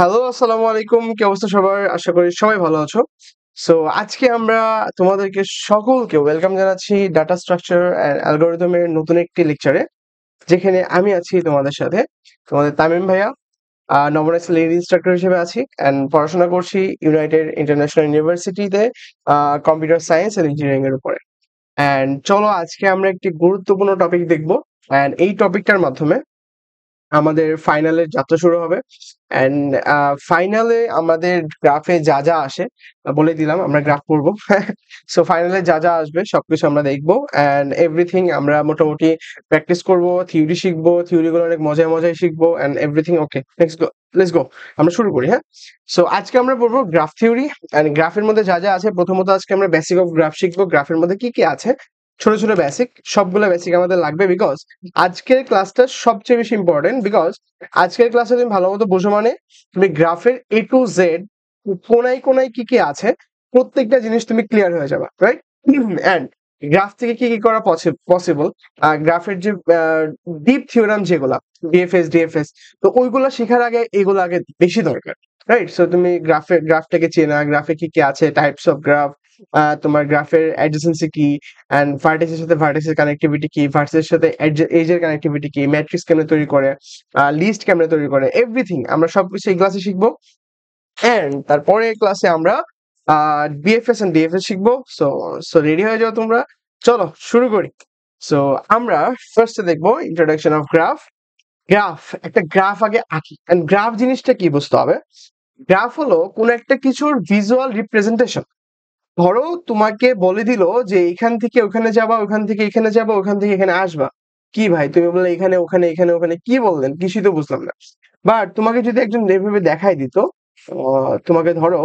Hello, আসসালামু আলাইকুম। কি অবস্থা সবার? আশা করি সবাই ভালো আছো। সো আজকে আমরা তোমাদেরকে সকলকে ওয়েলকাম জানাচ্ছি ডাটা স্ট্রাকচার অ্যান্ড অ্যালগরিদম এর নতুন একটি লেকচারে। যেখানে আমি আছি তোমাদের সাথে, তোমাদের তামিম ভাইয়া। নবরাইজ লিড ইনস্ট্রাক্টর হিসেবে আছি অ্যান্ড পড়াশোনা করছি ইউনাইটেড ইন্টারন্যাশনাল ইউনিভার্সিটিতে কম্পিউটার সায়েন্স অ্যান্ড ইঞ্জিনিয়ারিং এর উপরে। অ্যান্ড চলো আজকে আমরা একটি গুরুত্বপূর্ণ টপিক দেখবো। অ্যান্ড এই টপিকটার মাধ্যমে আমাদের ফাইনালের যাত্রা শুরু হবে। অ্যান্ড ফাইনালে আমাদের গ্রাফে যা যা আসে বলে দিলাম আমরা গ্রাফ করবো। সো ফাইনালে যা যা আসবে সবকিছু আমরা দেখবো অ্যান্ড এভরিথিং আমরা মোটামুটি প্র্যাকটিস করবো, থিওরি শিখবো, থিওরি গুলো অনেক মজায় মজায় শিখবো and everything okay. Let's go, আমরা শুরু করি। হ্যাঁ, সো আজকে আমরা পড়বো গ্রাফ থিওরি অ্যান্ড গ্রাফের মধ্যে যা যা আছে। প্রথমত আজকে আমরা বেসিক অফ গ্রাফ শিখবো, গ্রাফের মধ্যে কি কি আছে, ছোট ছোট বেসিক, সবগুলো বেসিক আমাদের লাগবে বিকজ আজকের ক্লাসটা সবচেয়ে বেশি ইম্পর্টেন্ট। বিকজ আজকের ক্লাসে তুমি ভালো মতো বোঝো মানে তুমি গ্রাফের এ টু জেড কোনায় কোনায় কি কি আছে প্রত্যেকটা জিনিস তুমি ক্লিয়ার হয়ে যাবে, রাইট? এন্ড গ্রাফ থেকে কি কি করা পসিবল, গ্রাফের যে ডিপ থিওরাম যেগুলা বিএফএস ডিএফএস, তো ওইগুলো শেখার আগে এগুলো আগে বেশি দরকার, রাইট? সো তুমি গ্রাফটাকে চেনা, গ্রাফে কি কি আছে, টাইপস অফ গ্রাফ, তোমার গ্রাফের অ্যাডজেসেন্সি কি, এন্ড ভার্টেক্সের সাথে ভার্টেক্সের কানেক্টিভিটি কি, ভার্টেক্সের সাথে এজের কানেক্টিভিটি কি, ম্যাট্রিক্স কেমনে তৈরি করে, লিস্ট কেমনে তৈরি করে, এভরিথিং আমরা সবকিছু এই ক্লাসে শিখবো। এন্ড তারপরে ক্লাসে আমরা বিএফএস এন্ড ডিএফএস শিখবো। সো সো রেডি হয়ে যাও তোমরা, চলো শুরু করি। সো আমরা ফার্স্টে দেখবো ইন্ট্রোডাকশন অফ গ্রাফ। গ্রাফ, একটা গ্রাফ আগে আঁকি। এন্ড গ্রাফ জিনিসটা কি বুঝতে হবে। গ্রাফ হলো কোন একটা কিছুর ভিজুয়াল রিপ্রেজেন্টেশন। ধরো তোমাকে বলে দিল যে এখান থেকে ওখানে যাবা, ওখান থেকে এখানে যাবা, ওখান থেকে এখানে আসবা। কি ভাই তুমি বললে এখানে ওখানে এখানে ওখানে, কি বললেন কিছুই তো বুঝলাম না। বাট তোমাকে যদি একজন এভাবে দেখাই দিত, তোমাকে ধরো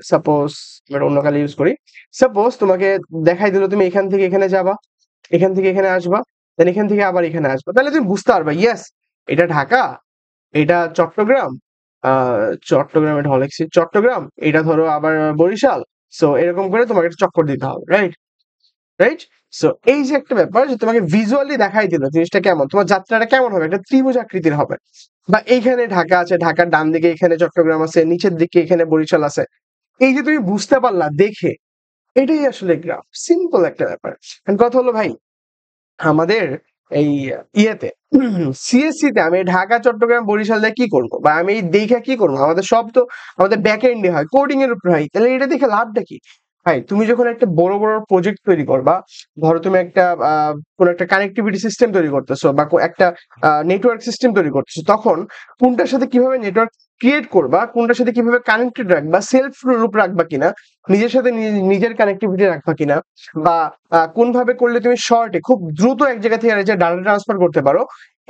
সাপোজ আমরা অন্য কালে ইউজ করি, সাপোজ তোমাকে দেখাই দিল তুমি এখান থেকে এখানে যাবা, এখান থেকে এখানে আসবা, দেন এখান থেকে আবার এখানে আসবা, তাহলে তুমি বুঝতে পারবা ইয়েস এটা ঢাকা, এটা চট্টগ্রাম, চট্টগ্রাম, এটা হলেক্সি চট্টগ্রাম, এটা ধরো আবার বরিশাল। সো এরকম করে তোমাকে একটা চক্কর দিতে হবে, রাইট? রাইট। সো এই যে একটা ব্যাপার যে তোমাকে ভিজুয়ালি দেখাই দিল জিনিসটা কেমন, তোমার যাত্রাটা কেমন হবে, একটা ত্রিভুজ আকৃতির হবে। বা এইখানে ঢাকা আছে, ঢাকার ডান দিকে এখানে চট্টগ্রাম আছে, নিচের দিকে এখানে বরিশাল আছে। এই যে তুমি বুঝতে পারলা দেখে, এটাই আসলে গ্রাফ। সিম্পল একটা ব্যাপার। And কথা হলো ভাই, আমাদের এই ইয়েতে সিএসসি তে আমি ঢাকা চট্টগ্রাম বরিশাল দিয়ে কি করবো, বা আমি এই দেখে কি করবো? আমাদের সব তো আমাদের ব্যাক এন্ডে হয়, কোডিং এর উপর হয়। তাহলে এটা দেখে লাভটা কি ভাই? তুমি যখন একটা বড় বড় প্রজেক্ট তৈরি করবা, ধরো তুমি একটা কোন একটা কানেক্টিভিটি সিস্টেম তৈরি করতেছো বা একটা নেটওয়ার্ক সিস্টেম তৈরি করতেছো, তখন কোনটার সাথে কিভাবে নেটওয়ার্ক ক্রিয়েট করবা, কোনটার সাথে কিভাবে কানেক্টেড রাখবা, সেলফ রূপ রাখবা কিনা, নিজের সাথে নিজের কানেক্টিভিটি রাখবা কিনা, বা কোনভাবে করলে তুমি শর্টে খুব দ্রুত এক জায়গা থেকে আরেক জায়গায় ডাটা ট্রান্সফার করতে পারো।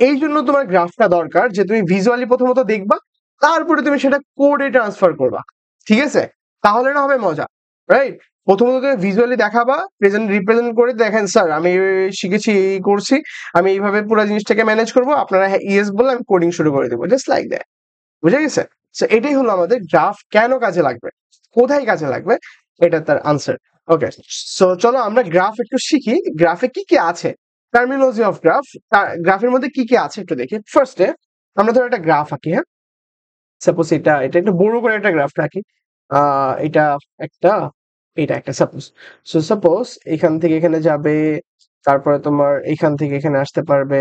এই জন্য তোমার গ্রাফটা দরকার, যে তুমি ভিজুয়ালি প্রথমত দেখবা, তারপরে তুমি সেটা কোডে ট্রান্সফার করবা। ঠিক আছে? তাহলে না হবে মজা, রাইট? প্রথমত তুমি ভিজুয়ালি দেখাবা, রিপ্রেজেন্ট করে দেখেন স্যার আমি শিখেছি, এই করছি, আমি এইভাবে পুরো জিনিসটাকে ম্যানেজ করবো, আপনারা ইয়েস বলে আমি কোডিং শুরু করে দেবো, জাস্ট লাইক দ্যাট। বুঝে গেছে? সো এটাই হলো আমাদের গ্রাফ কেন কাজে লাগবে, কোথায় কাজে লাগবে, এটা তার আনসার। ওকে, সো চলো আমরা গ্রাফ একটু শিখি, গ্রাফে কি কি আছে, টার্মিনোলজি অফ গ্রাফ, গ্রাফের মধ্যে কি কি আছে একটু দেখি। ফার্স্টে আমরা ধরো একটা গ্রাফ আঁকি। হ্যাঁ, সাপোজ এটা এটা একটু বড় করে একটা গ্রাফ আঁকি। এটা একটা, এটা একটা সাপোজ। সো সাপোজ এখান থেকে এখানে যাবে, তারপরে তোমার এখান থেকে এখানে আসতে পারবে,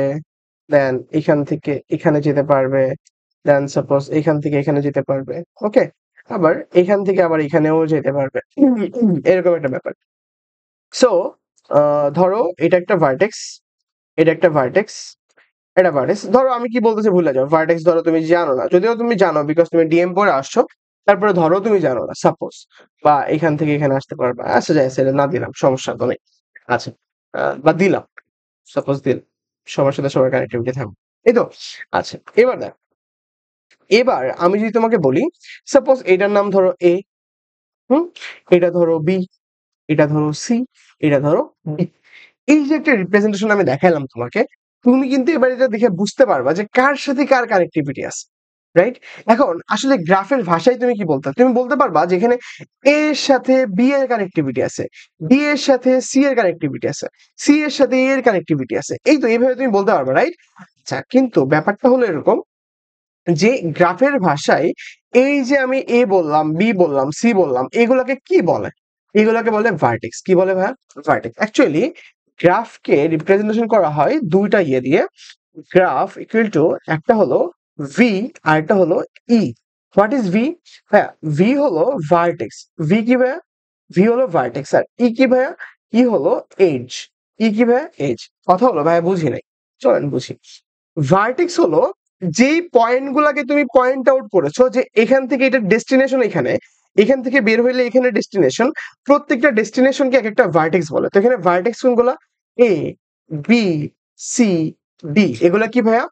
দেন এখান থেকে এখানে যেতে পারবে, দেন সাপোজ এখান থেকে এখানে যেতে পারবে। ওকে, আবার এখান থেকে আবার এখানেও যেতে পারবে। এরকম একটা ব্যাপার। সো ধরো এটা একটা ভার্টেক্স, এটা একটা ভার্টেক্স, এটা ভার্টেক্স। ধরো আমি কি বলতেছি ভুলে যাও, ভার্টেক্স ধরো তুমি জানো না, যদিও তুমি জানো বিকজ তুমি ডিএম পড়ে আসছো। তারপরে ধরো তুমি জানো না, সাপোজ, বা এখান থেকে এখানে আসতে পারবা। আচ্ছা যাই, সেটা না দিলাম, সমস্যা তো নেই। আচ্ছা, বা দিলাম, সাপোজ দিল, সবার সাথে সবার কানেক্টিভিটি থাকবে, এই তো। আচ্ছা, এবার দেখ, এবার আমি যদি তোমাকে বলি সাপোজ এটার নাম ধরো এ, হুম, এটা ধরো বি, এটা ধরো সি, এটা ধরো ডি। এই যে একটা রিপ্রেজেন্টেশন আমি দেখাইলাম তোমাকে, তুমি কিন্তু এবার এটা দেখে বুঝতে পারবা যে কার সাথে কার কানেক্টিভিটি আছে, রাইট? এখন আসলে গ্রাফের ভাষায় তুমি কি বলতে, তুমি বলতে পারবা যেখানে এ এর সাথে বি এর কানেক্টিভিটি আছে, বি এর সাথে সি এর কানেক্টিভিটি আছে, সি এর সাথে এ এর কানেক্টিভিটি আছে। এই তো এইভাবে তুমি বলতে পারবা, রাইট? আচ্ছা, কিন্তু ব্যাপারটা হলো এরকম যে গ্রাফের ভাষায় এই যে আমি এ বললাম, বি বললাম, সি বললাম, এগুলাকে কি বলে? এগুলাকে বলে ভার্টেক্স। কি বলে ভাইয়া? ভার্টেক্স। অ্যাকচুয়ালি গ্রাফকে রিপ্রেজেন্টেশন করা হয় দুইটা ইয়ে দিয়ে। গ্রাফ ইকুয়াল টু একটা হলো ভি আর একটা হলো ই। What is V? ভাইয়া ভি হলো ভার্টেক্স। ভি কি ভাইয়া? ভি হলো ভার্টেক্স। আর ই কি ভাইয়া? ই হলো এজ। ই কি ভাইয়া? এজ। কথা হলো ভাইয়া বুঝি নাই। চলেন বুঝি। ভার্টেক্স হলো যেই পয়েন্ট গুলাকে তুমি পয়েন্ট আউট করেছো যে এখান থেকে এটা ডেস্টিনেশন, এখানে এখান থেকে বের হইলে এখানে ডেস্টিনেশন, প্রত্যেকটা ডেস্টিনেশনকে এক একটা ভার্টেক্স বলে। তো এখানে ভার্টেক্স কোনগুলা? এ, বি, সি, ডি, এগুলা কি ভাইয়া?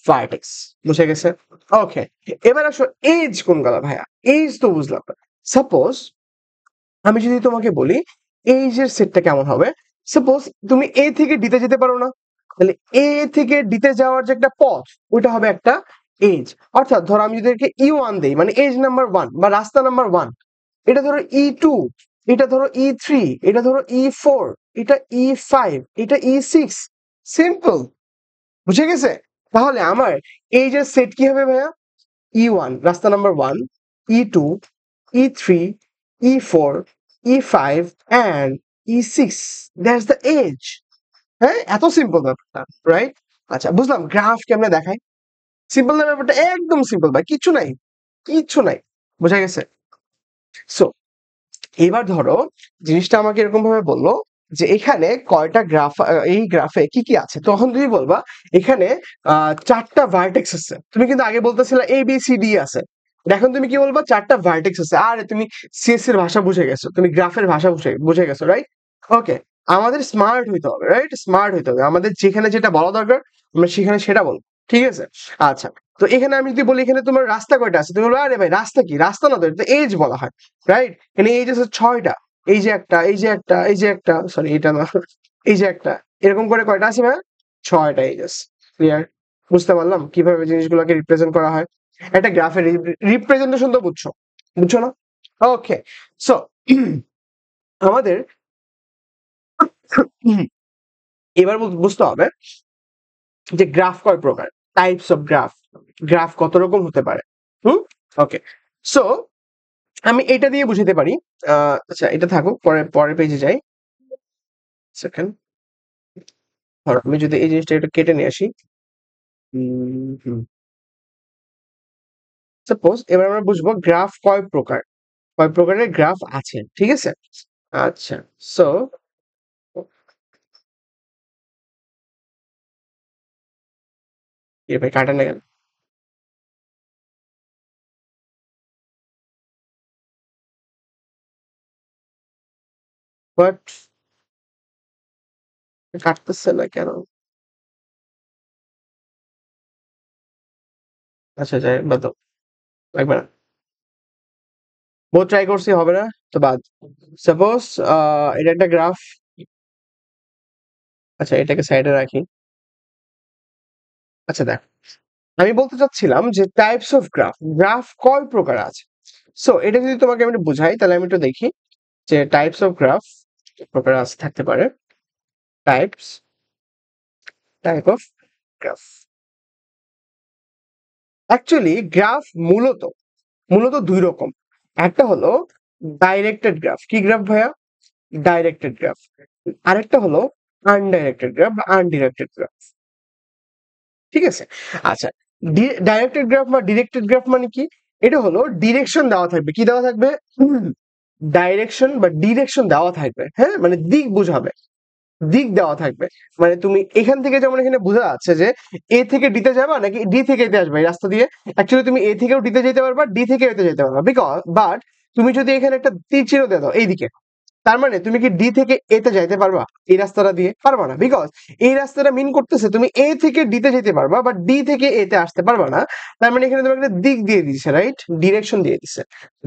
ভার্টেক্স। বুঝে গেছে? ওকে, এবার আসো এজ কোনগুলা ভাইয়া? এজ তো বুঝলাম। সাপোজ আমি যদি তোমাকে বলি এজ এর সেটটা কেমন হবে, সাপোজ তুমি এ থেকে ডিতে যেতে পারো না, তাহলে এ থেকে ডিতে যাওয়ার যে একটা পথ, ওইটা হবে একটা এজ। অর্থাৎ ধরো আমি যদি একে E1 দেই, মানে এজ নাম্বার 1 বা রাস্তা নাম্বার 1, এটা ধরো E2, এটা ধরো E3, এটা ধরো E4, এটা E5, এটা E6। সিম্পল। বুঝে গেছে? তাহলে আমার এজের সেট কি হবে ভাইয়া? E1 রাস্তা number 1, E2, E3, E4, E5 and E6. That's the age. হ্যাঁ, এত সিম্পল ব্যাপারটা, রাইট? আচ্ছা বুঝলাম গ্রাফ কেমনে দেখায়। সিম্পল না ব্যাপারটা, একদম সিম্পল ভাই, কিচ্ছু নাই, কিচ্ছু নাই। বোঝা গেছে? সো এবার ধরো জিনিসটা আমাকে এরকম ভাবে বললো যে এখানে কয়টা গ্রাফ, এই গ্রাফে কি কি আছে, তখন তুমি বলবা এখানে 4টা ভার্টেক্স আছে। তুমি কিন্তু আগে বলতেছিলে এ বি সি ডি আছে, এখন তুমি কি বলবা? 4টা ভার্টেক্স আছে। আরে তুমি সিএস এর ভাষা বুঝে গেছো, তুমি গ্রাফের ভাষা বুঝে বুঝে গেছো, রাইট? ওকে, আমাদের স্মার্ট হইতে হবে, রাইট? স্মার্ট হইতে হবে, আমাদের যেখানে যেটা বলা দরকার আমরা সেখানে সেটা বলবো। ঠিক আছে? আচ্ছা, তো এখানে আমি যদি বলি এখানে তোমার রাস্তা কয়টা আছে, তুমি বলবো আরে ভাই রাস্তা কি, রাস্তা না, তো এজ বলা হয়, রাইট? এখানে এজ আছে 6টা। এই যে একটা, এই যে একটা, এই যে একটা, সরি এটা না, এই যে একটা, এরকম করে কয়টা আছে ভাই? 6টা এজ আছে। ক্লিয়ার? বুঝতে পারলাম কিভাবে জিনিসগুলোকে রিপ্রেজেন্ট করা হয়। একটা গ্রাফের রিপ্রেজেন্টেশন তো বুঝছো, বুঝছো না? ওকে, সো আমাদের এবার বুঝতে হবে যে গ্রাফ কয় প্রকার, টাইপস অফ গ্রাফ, গ্রাফ কত রকম হতে পারে। হুম, ওকে, সো আমি এটা দিয়ে বুঝাতে পারি। আচ্ছা এটা থাকুক, পরের পেজে যাই। সেকেন্ড, ধরো আমি যদি এই জিনিসটা একটু কেটে নিয়ে আসি। সাপোজ এবার আমরা বুঝবো গ্রাফ কয় প্রকার, কয় প্রকারের গ্রাফ আছে। ঠিক আছে? আচ্ছা, সো এ ভাই কাটা না কেন? বাট কাটতেছে না কেন? আচ্ছা যাই, বাদ দাও, লাগবে না। বহুত ট্রাই করছি, হবে না, তো বাদ। সাপোজ এটা একটা গ্রাফ। আচ্ছা এটাকে সাইডে রাখি। আচ্ছা দেখ, আমি বলতে চাচ্ছিলাম যে টাইপস অফ গ্রাফ, গ্রাফ কয় প্রকার আছে। সো এটা যদি তোমাকে আমি একটু বুঝাই, তাহলে আমি একটু দেখি যে টাইপস অফ গ্রাফ প্রকার আছে, থাকতে পারে। Types, type of graph. Actually graph মূলত মূলত দুই রকম। একটা হলো ডাইরেক্টেড গ্রাফ। কি গ্রাফ ভাইয়া? Directed graph. আরেকটা হলো আনডাইরেক্টেড গ্রাফ বা আনডিরেক্টেড গ্রাফ। ঠিক আছে? আচ্ছা, ডাইরেক্টেড গ্রাফ বা ডিরেক্টেড গ্রাফ মানে কি? এটা হলো ডিরেকশন দেওয়া থাকবে। কি দেওয়া থাকবে? ডাইরেকশন বা ডিরেকশন দেওয়া থাকবে। হ্যাঁ, মানে দিক বুঝাবে, দিক দেওয়া থাকবে। মানে তুমি এখান থেকে যেমন এখানে বোঝা যাচ্ছে যে এ থেকে ডিতে যাবা নাকি ডি থেকে এতে আসবে এই রাস্তা দিয়ে। অ্যাকচুয়ালি তুমি এ থেকেও ডিতে যেতে পারবা, ডি থেকে এতে যেতে পারবা। বিকজ বাট তুমি যদি এখানে একটা তীর চিহ্ন দিয়ে দাও এইদিকে, তার মানে তুমি কি ডি থেকে এতে যাইতে পারবা এই রাস্তাটা দিয়ে? পারবা না, বিকজ এই রাস্তাটা মিন করতেছে তুমি এ থেকে ডিতে যেতে পারবা, বাট ডি থেকে এতে আসতে পারবা না। তার মানে এখানে তোমাকে একটা দিক দিয়ে দিচ্ছে, রাইট? ডিরেকশন দিয়ে দিচ্ছে।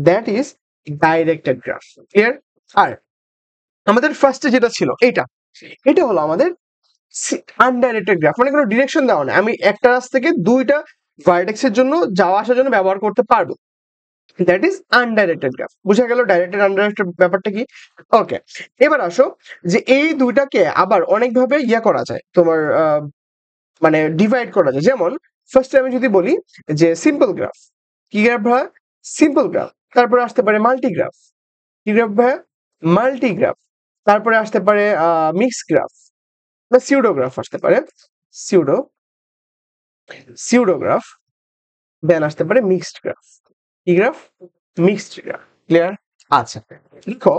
That is directed graph. Clear? আর আমাদের ফার্স্টে যেটা ছিল এটা, এটা হলো আমাদের আনডাইরেক্টেড গ্রাফ, মানে কোনো ডিরেকশন দেওয়া নেই। আমি একটা রাস্তা থেকে দুইটা ভার্টেক্সের জন্য যাওয়া আসার জন্য ব্যবহার করতে পারবো। That is undirected graph. বুঝা গেল ডাইরেক্টেড আনডাইরেক্টেড ব্যাপারটা কি? ওকে, এবার আসো যে এই দুইটাকে আবার অনেকভাবে ইয়া করা যায়, তোমার মানে ডিভাইড করা যায়। যেমন ফার্স্টে আমি যদি বলি যে সিম্পল গ্রাফ, কি গ্রাফ ভাইয়া? Simple graph. তারপরে আসতে পারে মাল্টিগ্রাফ, কি গ্রাফ ভাইয়া? মাল্টিগ্রাফ। তারপরে আসতে পারে মিক্স গ্রাফ বা সিউডোগ্রাফ আসতে পারে, সিউডো সিউডোগ্রাফ। দেন আসতে পারে মিক্সড গ্রাফ, কি গ্রাফ? Mixed graph. ক্লিয়ার? আচ্ছা, দেখো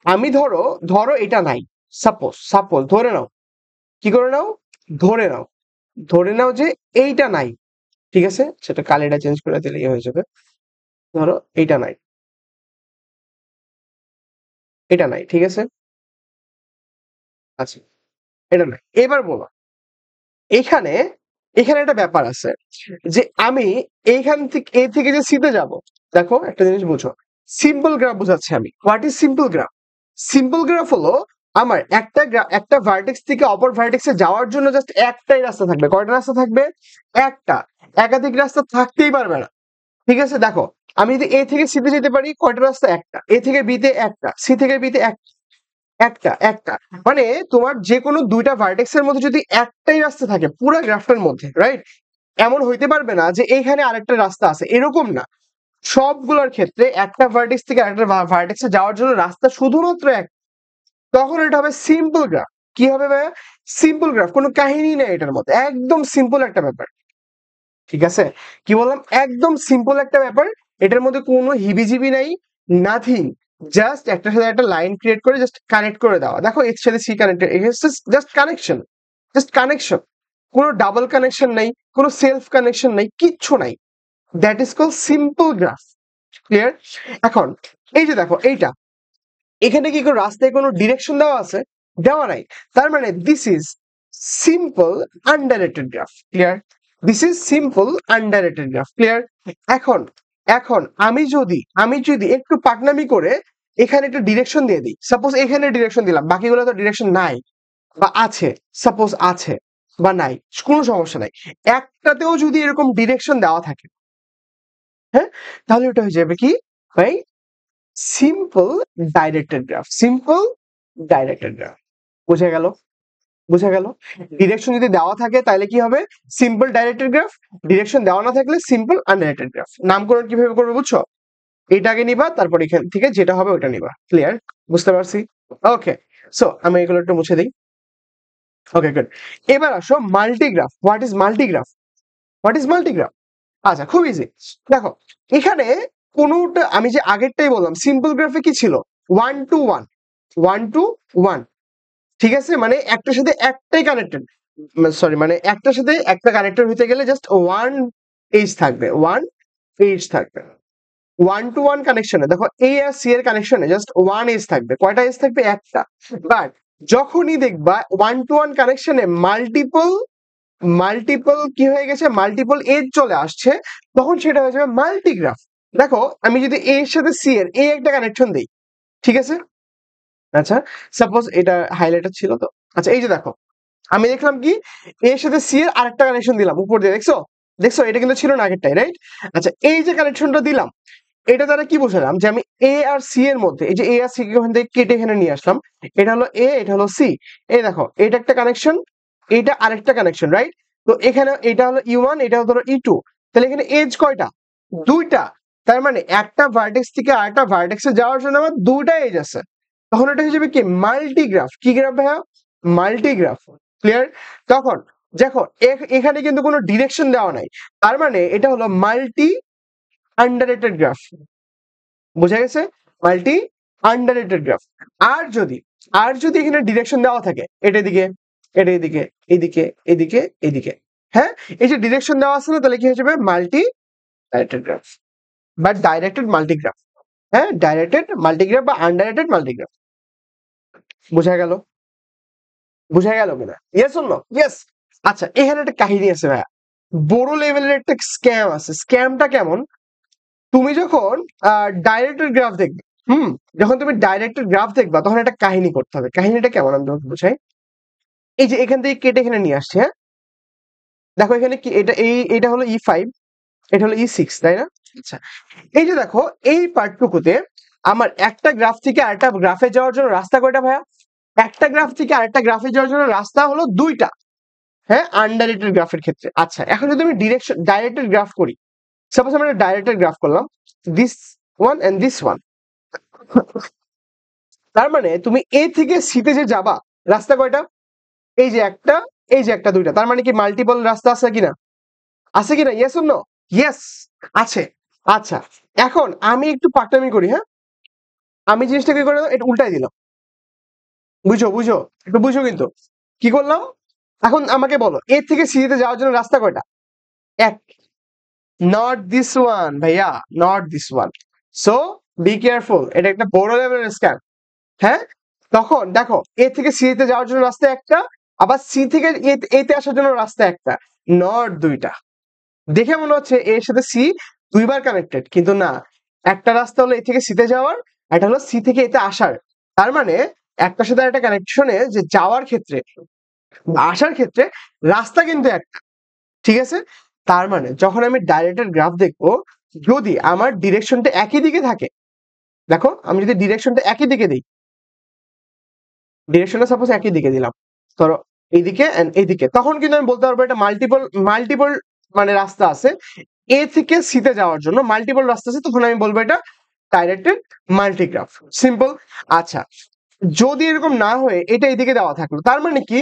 আমি ধরো ধরো এটা নাই, সাপোজ সাপোজ ধরে নাও, কি করে নাও? ধরে নাও, ধরে নাও যে এইটা নাই, ঠিক আছে? সেটা কালিটা চেঞ্জ করে দিলে হয়ে যাবে। ধরো এইটা নাই, এটা নাই, ঠিক আছে? আচ্ছা, এটা নাই। এবার বলো, এখানে এখানে একটা ব্যাপার আছে যে আমি এইখান থেকে এ থেকে যে সিতে যাব, দেখো একটা জিনিস বুঝো, সিম্পল গ্রাফ বোঝাচ্ছি আমি। What is simple graph? Simple graph হলো আমার একটা ভার্টেক্স থেকে অপর ভার্টেক্সে যাওয়ার জন্য জাস্ট একটাই রাস্তা থাকবে। কয়টা রাস্তা থাকবে? একটা। একাধিক রাস্তা থাকতেই পারবে না, ঠিক আছে? দেখো আমি যদি এ থেকে সিতে যেতে পারি, কয়টা রাস্তা? একটা। এ থেকে বিতে একটা, সি থেকে বিতে একটা একটা। মানে তোমার যে কোনো দুইটা ভার্টেক্স এর মধ্যে যদি একটাই রাস্তা থাকে পুরো গ্রাফটার মধ্যে, রাইট? এমন হইতে পারবে না যে এইখানে আরেকটা রাস্তা আছে, এরকম না। সবগুলোর ক্ষেত্রে একটা ভার্টেক্স থেকে আরেকটা ভার্টেক্সে যাওয়ার জন্য রাস্তা শুধুমাত্র এক। তখন এটা হবে সিম্পল গ্রাফ। কি হবে ভাইয়া? Simple graph. কোনো কাহিনী নেই এটার মধ্যে, একদম সিম্পল একটা ব্যাপার, ঠিক আছে? কি বললাম? একদম সিম্পল একটা ব্যাপার। এটার মধ্যে কোনো হিবিজিবি নাই, নাথিং। জাস্ট একটার সাথে একটা লাইন ক্রিয়েট করে জাস্ট কানেক্ট করে দেওয়া। দেখো এর সাথে C connected, just connection, just connection. কোনো ডাবল কানেকশন নাই, কোনো সেলফ কানেকশন নাই, কিচ্ছু নাই। That is call simple graph. Clear? এখন এই যে দেখো এইটা, এখানে কি কোনো রাস্তায় কোনো ডিরেকশন দেওয়া আছে? দেওয়া নাই। তার মানে this is simple undirected graph. Clear? This is simple undirected graph. Clear? এখন এখন আমি যদি একটু পাকনামি করে এখানে একটা ডিরেকশন দিয়ে দিই, সাপোজ এখানে ডিরেকশন দিলাম, বাকিগুলো তো ডিরেকশন নাই বা আছে, সাপোজ আছে বা নাই, কোনো সমস্যা নাই। একটাতেও যদি এরকম ডিরেকশন দেওয়া থাকে, হ্যাঁ, তাহলে ওটা হয়ে যাবে কি ভাই? Simple directed graph. Simple directed graph. বুঝা গেল? বুঝা গেল? ডিরেকশন যদি দেওয়া থাকে তাহলে কি হবে? Simple directed graph. ডিরেকশন দেওয়া না থাকলে সিম্পল আনডাইরেক্টেড গ্রাফ। নামকরণ কিভাবে করবে বুঝছো? এটাকে নিবা, তারপর এখান থেকে যেটা হবে ওটা নিবা। ক্লিয়ার? বুঝতে পারছি? ওকে, সো আমি এগুলো একটু মুছে দিই। ওকে, গুড। এবার আসো multigraph. What is multigraph? What is multigraph? আচ্ছা, খুব ইজি। দেখো এখানে কোনোটা, আমি যে আগেরটাই বললাম সিম্পল গ্রাফে কি ছিল? One two one, one two one, ঠিক আছে? মানে একটার সাথে একটাই কানেক্টেড, সরি মানে একটার সাথে একটা কানেক্টেড হতে গেলে জাস্ট ওয়ান এজ থাকবে, ওয়ান এজ থাকবে। ওয়ান টু ওয়ান কানেকশনে দেখো এ আর সি এর কানেকশনে জাস্ট ওয়ান এজ থাকবে। কয়টা এজ থাকবে? একটা। বাট যখনই দেখবা ওয়ান টু ওয়ান কানেকশনে মাল্টিপল মাল্টিপল কি হয়ে গেছে, মাল্টিপল এজ চলে আসছে, তখন সেটা হয়ে যাবে মাল্টিগ্রাফ। দেখো আমি যদি এ এর সাথে সি এর এ একটা কানেকশন দিই, ঠিক আছে? আচ্ছা, সাপোজ এটা হাইলাইটার ছিল তো। আচ্ছা, এই যে দেখো আমি দেখলাম কি এর সাথে সি এর আরেকটা কানেকশন দিলাম উপর দিয়ে, দেখছো? দেখছো এটা কিন্তু ছিল না আগেরটাই, রাইট? আচ্ছা, এই যে কানেকশনটা দিলাম, এটা দ্বারা কি বোঝালাম? যে আমি এ আর সি এর মধ্যে, এই যে এ আর সি কে ওখান থেকে কেটে এখানে নিয়ে আসলাম, এটা হলো এ, এটা হলো সি। এই দেখো এটা একটা কানেকশন, এটা আরেকটা কানেকশন, রাইট? তো এখানে এটা হলো ই ওয়ান, এটা হলো ই টু। তাহলে এখানে এজ কয়টা? দুইটা। তার মানে একটা ভার্টেক্স থেকে আরেকটা ভার্টেক্সে যাওয়ার জন্য আমার দুইটা এজ আছে। তখন এটা হয়ে যাবে কি মাল্টিগ্রাফ। কি গ্রাফ ভাইয়া? মাল্টিগ্রাফ। ক্লিয়ার? তখন দেখো এখানে কিন্তু কোনো ডিরেকশন দেওয়া নাই, তার মানে এটা হলো মাল্টি আন্ডাররেটেড গ্রাফ। বোঝা গেছে? Multi underrated graph. আর যদি এখানে ডিরেকশন দেওয়া থাকে, এটা এদিকে, এটা এদিকে, এদিকে, এদিকে, এদিকে, হ্যাঁ, এই যে ডিরেকশন দেওয়া আছে না, তাহলে কি হয়ে যাবে? মাল্টি ডাইরেক্টেড গ্রাফ বা ডাইরেক্টেড মাল্টিগ্রাফ। হ্যাঁ, ডাইরেক্টেড মাল্টিগ্রাফ বা আন্ডাররেটেড মাল্টিগ্রাফ। বোঝা গেল? বোঝা গেল কিনা? Yes or no? ইয়েস। আচ্ছা, এখানে একটা কাহিনী আছে ভাইয়া, বড় লেভেলের একটা স্ক্যাম আছে। স্ক্যামটা কেমন? তুমি যখন ডাইরেক্টেড গ্রাফ দেখবে, হুম, যখন তুমি ডাইরেক্টেড গ্রাফ দেখবা তখন একটা কাহিনী করতে হবে। কাহিনীটা কেমন আমি তোমাকে বুঝাই। এই যে এখান থেকে কেটে এখানে নিয়ে আসছে, হ্যাঁ, দেখো এখানে কি এটা, এটা হলো E5, এটা হলো E6, তাই না? আচ্ছা, এই যে দেখো এই পার্টটুকুতে আমার একটা গ্রাফ থেকে আরেকটা গ্রাফে যাওয়ার জন্য রাস্তা কয়টা ভাইয়া? একটা গ্রাফ থেকে আরেকটা গ্রাফে যাওয়ার জন্য রাস্তা হলো দুইটা, হ্যাঁ, আনডাইরেক্টেড গ্রাফের ক্ষেত্রে। আচ্ছা, এখন যদি আমি ডাইরেক্টেড গ্রাফ করি, সাপোজ আমরা ডাইরেক্টেড গ্রাফ করলাম, this one and this one, তার মানে তুমি এ থেকে সিতে যে যাবা, রাস্তা কয়টা? এই যে একটা, এই যে একটা, দুইটা। তার মানে কি মাল্টিপল রাস্তা আছে কিনা? আছে কিনা? Yes or no? ইয়েস, আছে। আচ্ছা, এখন আমি একটু পাকনামি করি, হ্যাঁ, আমি জিনিসটা কি করে এটা উল্টাই দিলাম। বুঝো বুঝো, একটু বুঝো কিন্তু কি করলাম। এখন আমাকে বলো, এ থেকে সি তে যাওয়ার জন্য রাস্তা কয়টা? এক। নট দিস ওয়ান ভাইয়া, not this one. So be careful, এটা একটা বড় লেভেলের স্ক্যাম। হ্যাঁ, তখন দেখো, এ থেকে সি তে যাওয়ার জন্য রাস্তা একটা, আবার সি থেকে এতে আসার জন্য রাস্তা একটা, নট দুইটা। দেখে মনে হচ্ছে এর সাথে সি দুইবার কানেক্টেড, কিন্তু না, একটা রাস্তা হলো এ থেকে সিতে যাওয়ার, একটা হলো সি থেকে এতে আসার। তার মানে একটার সাথে একটা কানেকশনে যে যাওয়ার ক্ষেত্রে বা আসার ক্ষেত্রে রাস্তা কিন্তু একটা, ঠিক আছে। তার মানে যখন আমি ডাইরেক্টেড গ্রাফ দেখবো, যদি আমার ডিরেকশনটা একই দিকে থাকে, দেখো আমি যদি ডিরেকশনটা একই দিকে দিই, ডিরেকশনটা সাপোজ একই দিকে দিলাম, ধরো এইদিকে এন্ড এইদিকে, তখন কিন্তু আমি বলতে পারবো এটা মাল্টিপল মাল্টিপল মানে রাস্তা আছে এ থেকে সিতে যাওয়ার জন্য, মাল্টিপল রাস্তা আছে, তখন আমি বলবো এটা ডাইরেক্টেড মাল্টিগ্রাফ। সিম্পল। আচ্ছা, যদি এরকম না হয়ে এটা এদিকে দেওয়া থাকলো, তার মানে কি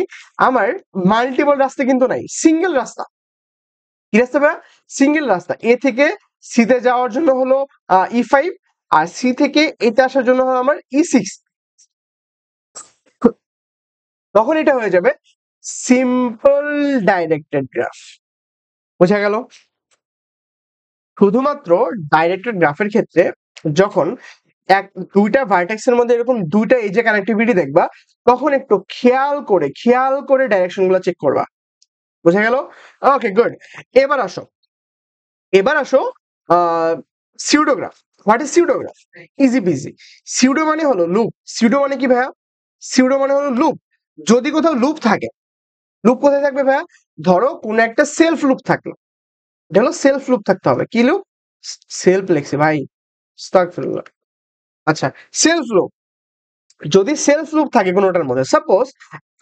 আমার মাল্টিপল রাস্তা কিন্তু নাই, সিঙ্গেল রাস্তা। কি রাস্তা ভাই? সিঙ্গেল রাস্তা। এ থেকে সিতে যাওয়ার জন্য হলো E5, আর সি থেকে এতে আসার জন্য হলো আমার E6। তখন এটা হয়ে যাবে সিম্পল ডাইরেক্টেড গ্রাফ। বোঝা গেল? শুধুমাত্র ডাইরেক্টেড গ্রাফের ক্ষেত্রে যখন এক দুইটা ভার্টেক্সের মধ্যে এরকম দুইটা এজে কানেক্টিভিটি দেখবা, তখন একটু খেয়াল করে ডাইরেকশন গুলো চেক করবা। বোঝা গেল? Okay, good. এবার আসো, এবার আসো pseudograph. What is pseudograph? Easy busy. Pseudo মানে হলো লুপ। সিউডো মানে কি ভাইয়া? সিউডো মানে হলো লুপ। যদি কোথাও লুপ থাকে, লুপ কোথায় থাকবে ভাইয়া? ধরো কোন একটা সেলফ লুপ থাকলো, এটা হলো সেলফ লুপ থাকতে হবে। কি লুপ? সেলফ লেখছে ভাই, আস্তাগফিরুল্লাহ। আচ্ছা, সেলফ লুপ। যদি সেলফ লুপ থাকে কোনোটার মধ্যে, সাপোজ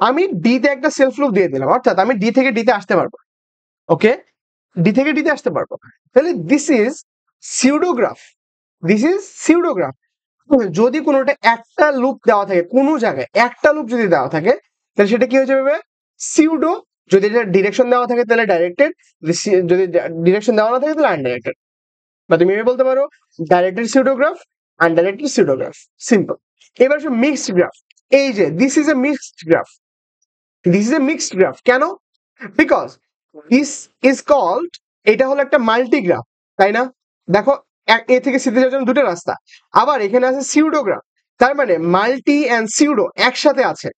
আমি ডি তে একটা সেলফ লুপ দিয়ে দিলাম, অর্থাৎ আমি ডি থেকে ডি তে আসতে পারবো। ওকে, ডি থেকে ডি তে আসতে পারবো, তাহলে this is pseudograph. This is pseudograph. যদি কোনোটা একটা লুপ দেওয়া থাকে, কোনো জায়গায় একটা লুপ যদি দেওয়া থাকে, তাহলে সেটা কি হয়ে যাবে? সিউডো। যদি এটা ডিরেকশন দেওয়া থাকে তাহলে ডাইরেক্টেড, যদি ডিরেকশন দেওয়া না থাকে তাহলে আনডাইরেক্টেড। বা তুমি এভাবে বলতে পারো ডাইরেক্টেড সিউডোগ্রাফ, আনডাইরেক্টেড সিউডোগ্রাফ। সিম্পল। এবার আসো মিক্সড গ্রাফ। এই যে this is a mixed graph, this is a mixed graph. কেন? বিকজ দিস ইজ কল্ড, এটা হলো একটা মাল্টিগ্রাফ, তাই না? দেখো, এ থেকে সিতে যাওয়ার জন্য দুটো রাস্তা, আবার এখানে আছে সিউডোগ্রাফ, তার মানে মাল্টি এন্ড সিউডো একসাথে আছে।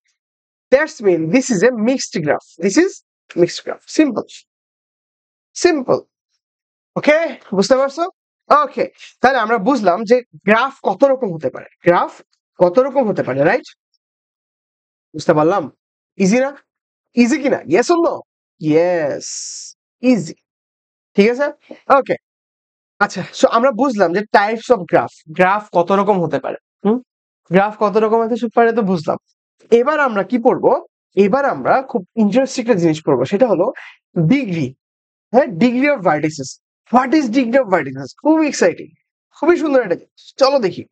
That's mean this is a mixed graph, this is mixed graph. Simple, simple. Okay, বুঝতে পারছো? ওকে, তাহলে আমরা বুঝলাম যে গ্রাফ কত রকম হতে পারে, গ্রাফ কত রকম হতে পারে, রাইট? বুঝতে পারলাম? ইজি না? ইজি কিনা? Yes or no? Yes, easy. ঠিক আছে, ওকে। আচ্ছা, সো আমরা বুঝলাম যে টাইপস অফ গ্রাফ, গ্রাফ কত রকম হতে পারে। গ্রাফ কত রকম হতে পারে তো বুঝলাম। এবার আমরা কি পড়বো? এবার আমরা খুব ইন্টারেস্টিং একটা জিনিস পড়বো, সেটা হলো ডিগ্রি। হ্যাঁ, degree of vertices. What is degree of vertices? খুবই এক্সাইটিং, খুবই সুন্দর একটা জিনিস। চলো দেখি।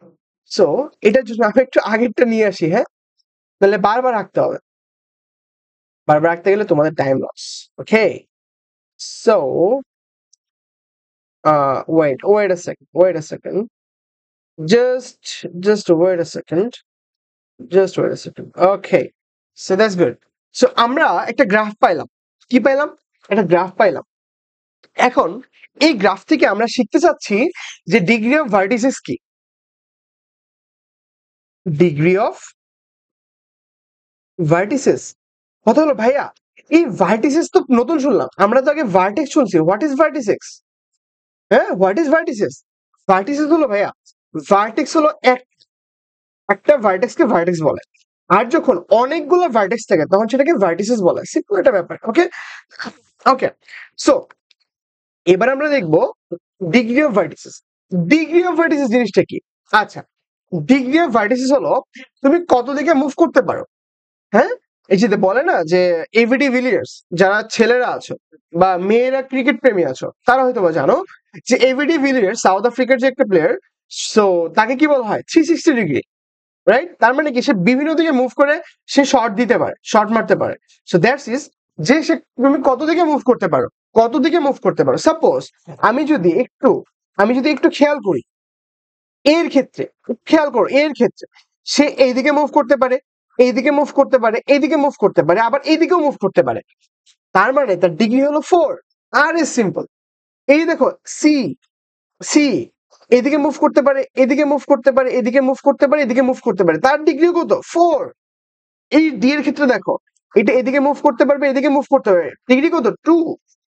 সো এটার জন্য আমি একটু আগেরটা নিয়ে আসি, হ্যাঁ, তাহলে বারবার রাখতে হবে, বারবার রাখতে গেলে তোমাদের time loss. Okay, so wait a second, wait a second, just wait a second, just wait a second. Okay, so that's good. So আমরা একটা গ্রাফ পাইলাম। কি পাইলাম? একটা গ্রাফ পাইলাম। এখন এই গ্রাফ থেকে আমরা শিখতে চাচ্ছি যে ডিগ্রি অফ ভার্টিসেস কি। ডিগ্রি অফ ভার্টিসেস, কথা হলো ভাইয়া এই ভার্টিসেস তো নতুন শুনলাম, আমরা তো আগে ভার্টেক্স শুনছি। What is vertices? হ্যাঁ, হোয়াট ইজ ভার্টিসেস? ভার্টিসেস হলো ভাইয়া, ভার্টেক্স হলো একটা ভার্টেক্সকে ভার্টেক্স বলে, আর যখন অনেকগুলো ভার্টেক্স থাকে তখন সেটাকে ভার্টিসেস বলে। সিম্পল একটা ব্যাপার। ওকে, ওকে। সো এবার আমরা দেখবো degree of vertices. Degree of vertices জিনিসটা কি? আচ্ছা, ডিগ্রি অফ ভার্টিসেস হলো তুমি কত দিকে মুভ করতে পারো। হ্যাঁ, এই যে বলে না যে এভিডি ভিলিয়ার্স, যারা ছেলেরা আছো বা মেয়েরা ক্রিকেট প্রেমী আছো তারা হয়তো বা জানো যে এভিডি ভিলিয়ার্স সাউথ আফ্রিকার যে একটা প্লেয়ার, সো তাকে কি বলা হয় 360 ডিগ্রি, রাইট? তার মানে কি সে বিভিন্ন দিকে মুভ করে সে শট দিতে পারে, শট মারতে পারে। সো দ্যাটস ইজ যে সে তুমি কত দিকে মুভ করতে পারো, কত দিকে মুভ করতে পারো। সাপোজ আমি যদি একটু আমি যদি একটু খেয়াল করি এর ক্ষেত্রে, খেয়াল করো এর ক্ষেত্রে সে এইদিকে মুভ করতে পারে, এইদিকে মুভ করতে পারে, এইদিকে মুভ করতে পারে, আবার এইদিকেও মুভ করতে পারে। তার মানে তার ডিগ্রি হলো 4। আর ইজ সিম্পল। এই দেখো সি, সি এদিকে মুভ করতে পারে, এদিকে মুভ করতে পারে, এদিকে মুভ করতে পারে, এদিকে মুভ করতে পারে, তার ডিগ্রি কত 4। এই ডি এর ক্ষেত্রে দেখো এটা এদিকে মুভ করতে পারবে, এদিকে মুভ করতে পারবে, ডিগ্রি কত 2।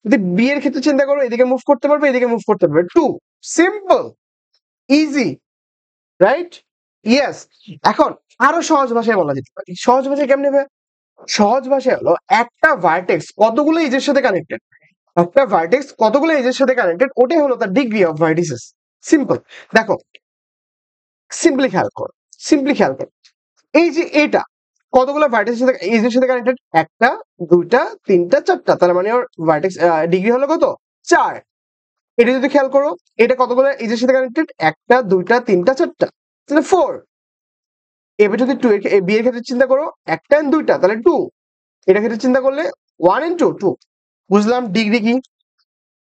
যদি বি এর ক্ষেত্রে চিন্তা করো এদিকে মুভ করতে পারবে, এদিকে মুভ করতে পারবে, 2। Simple, easy, right? ইয়েস। এখন আরো সহজ ভাষায় বলা যেতে পারে। সহজ ভাষায় কেমনে ভাই? সহজ ভাষায় হলো একটা ভার্টেক্স কতগুলো এজের সাথে কানেক্টেড, একটা ভার্টেক্স কতগুলো এজের সাথে কানেক্টেড, ওটাই হলো তার ডিগ্রি অফ ভার্টিসেস। সিম্পল। দেখো সিম্পলি খেয়াল করো, সিম্পলি খেয়াল করো, এই যে এটা কতগুলো ভার্টেক্সের সাথে এজের সাথে কানেক্টেড, একটা, দুইটা, তিনটা, চারটা, তার মানে ওর ভার্টেক্স ডিগ্রি হলো কত 4। এটা যদি খেয়াল করো এটা কতগুলো এজের সাথে কানেক্টেড, একটা, দুইটা, তিনটা, চারটা, তাহলে 4। এবার যদি টু বি এর ক্ষেত্রে চিন্তা করো একটা and দুইটা তাহলে 2। এটা ক্ষেত্রে চিন্তা করলে 1 and 2, 2। বুঝলাম ডিগ্রি কি?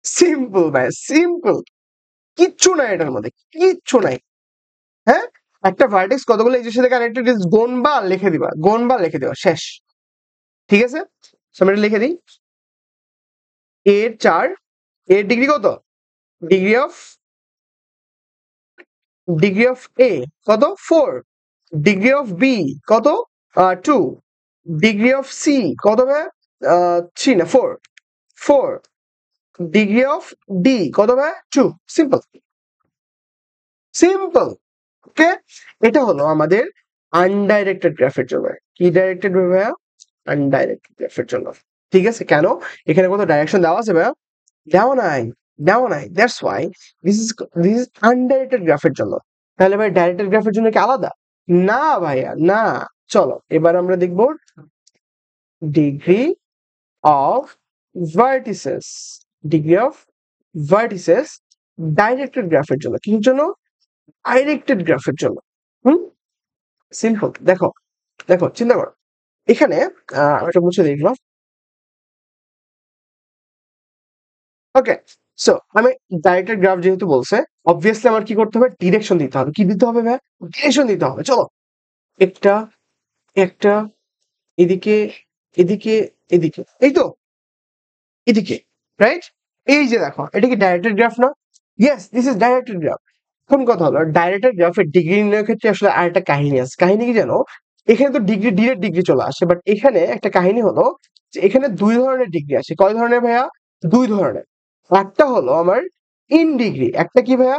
সিম্পল ভাই, সিম্পল, কিচ্ছু নাই এটার মধ্যে, কিচ্ছু নাই। হ্যাঁ, একটা ভার্টেক্স কতগুলো এজের সাথে কানেক্টেড গুণবা লিখে দিবা, গুণবা লিখে দিবা, শেষ। ঠিক আছে, আমি এটা লিখে দিই। এর 4, এর ডিগ্রি কত, ডিগ্রি অফ এ কত 4, ডিগ্রি অফ বি কত 2, ডিগ্রি অফ সি কত ভাই 3 না 4, 4, ডিগ্রি অফ ডি কত ভাই 2। Simple, simple. ওকে, এটা হলো আমাদের আনডাইরেক্টেড গ্রাফের জন্য। কি ডাইরেক্টেড ভাইয়া? আনডাইরেক্টেড গ্রাফের জন্য। ঠিক আছে, কেন এখানে কত ডাইরেকশন দেওয়া আছে ভাইয়া? দেওয়া নাই, দেওয়া নাই। দ্যাটস ওয়াই দিস ইজ আনডাইরেক্টেড গ্রাফের জন্য। তাহলে ভাই ডাইরেক্টেড গ্রাফের জন্য কি আলাদা? না ভাইয়া, না। চলো এবার আমরা দেখব degree of vertices, degree of vertices directed গ্রাফের জন্য। কিসের জন্য? ডাইরেক্টেড গ্রাফের জন্য। হুম, সিম্পল। দেখো, দেখো চিন্তা করো এখানে একটা মুছে দেখলাম। ওকে, সো আমি ডাইরেক্টেড গ্রাফ যেহেতু বলছে, অবভিয়াসলি আমার কি করতে হবে? ডিরেকশন দিতে হবে। কি দিতে হবে ভাই? ডিরেকশন দিতে হবে। চলো একটা, একটা, এদিকে, এদিকে, এদিকে, এই তো এদিকে, রাইট? এই যে দেখো এটা কি ডাইরেক্টেড গ্রাফ না? Yes, this is directed graph. এখন কথা হলো ডাইরেক্টেড গ্রাফের ডিগ্রি নির্ণয়ের ক্ষেত্রে আসলে আরেকটা কাহিনী আছে। কাহিনী কি জানো? এখানে তো ডিগ্রি ডিরেক্ট ডিগ্রি চলে আসে, বাট এখানে একটা কাহিনী হলো যে এখানে 2 ধরনের ডিগ্রি আসে। কয় ধরনের ভাইয়া? 2 ধরনের। একটা হলো আমার ইন ডিগ্রি, একটা কি ভাইয়া?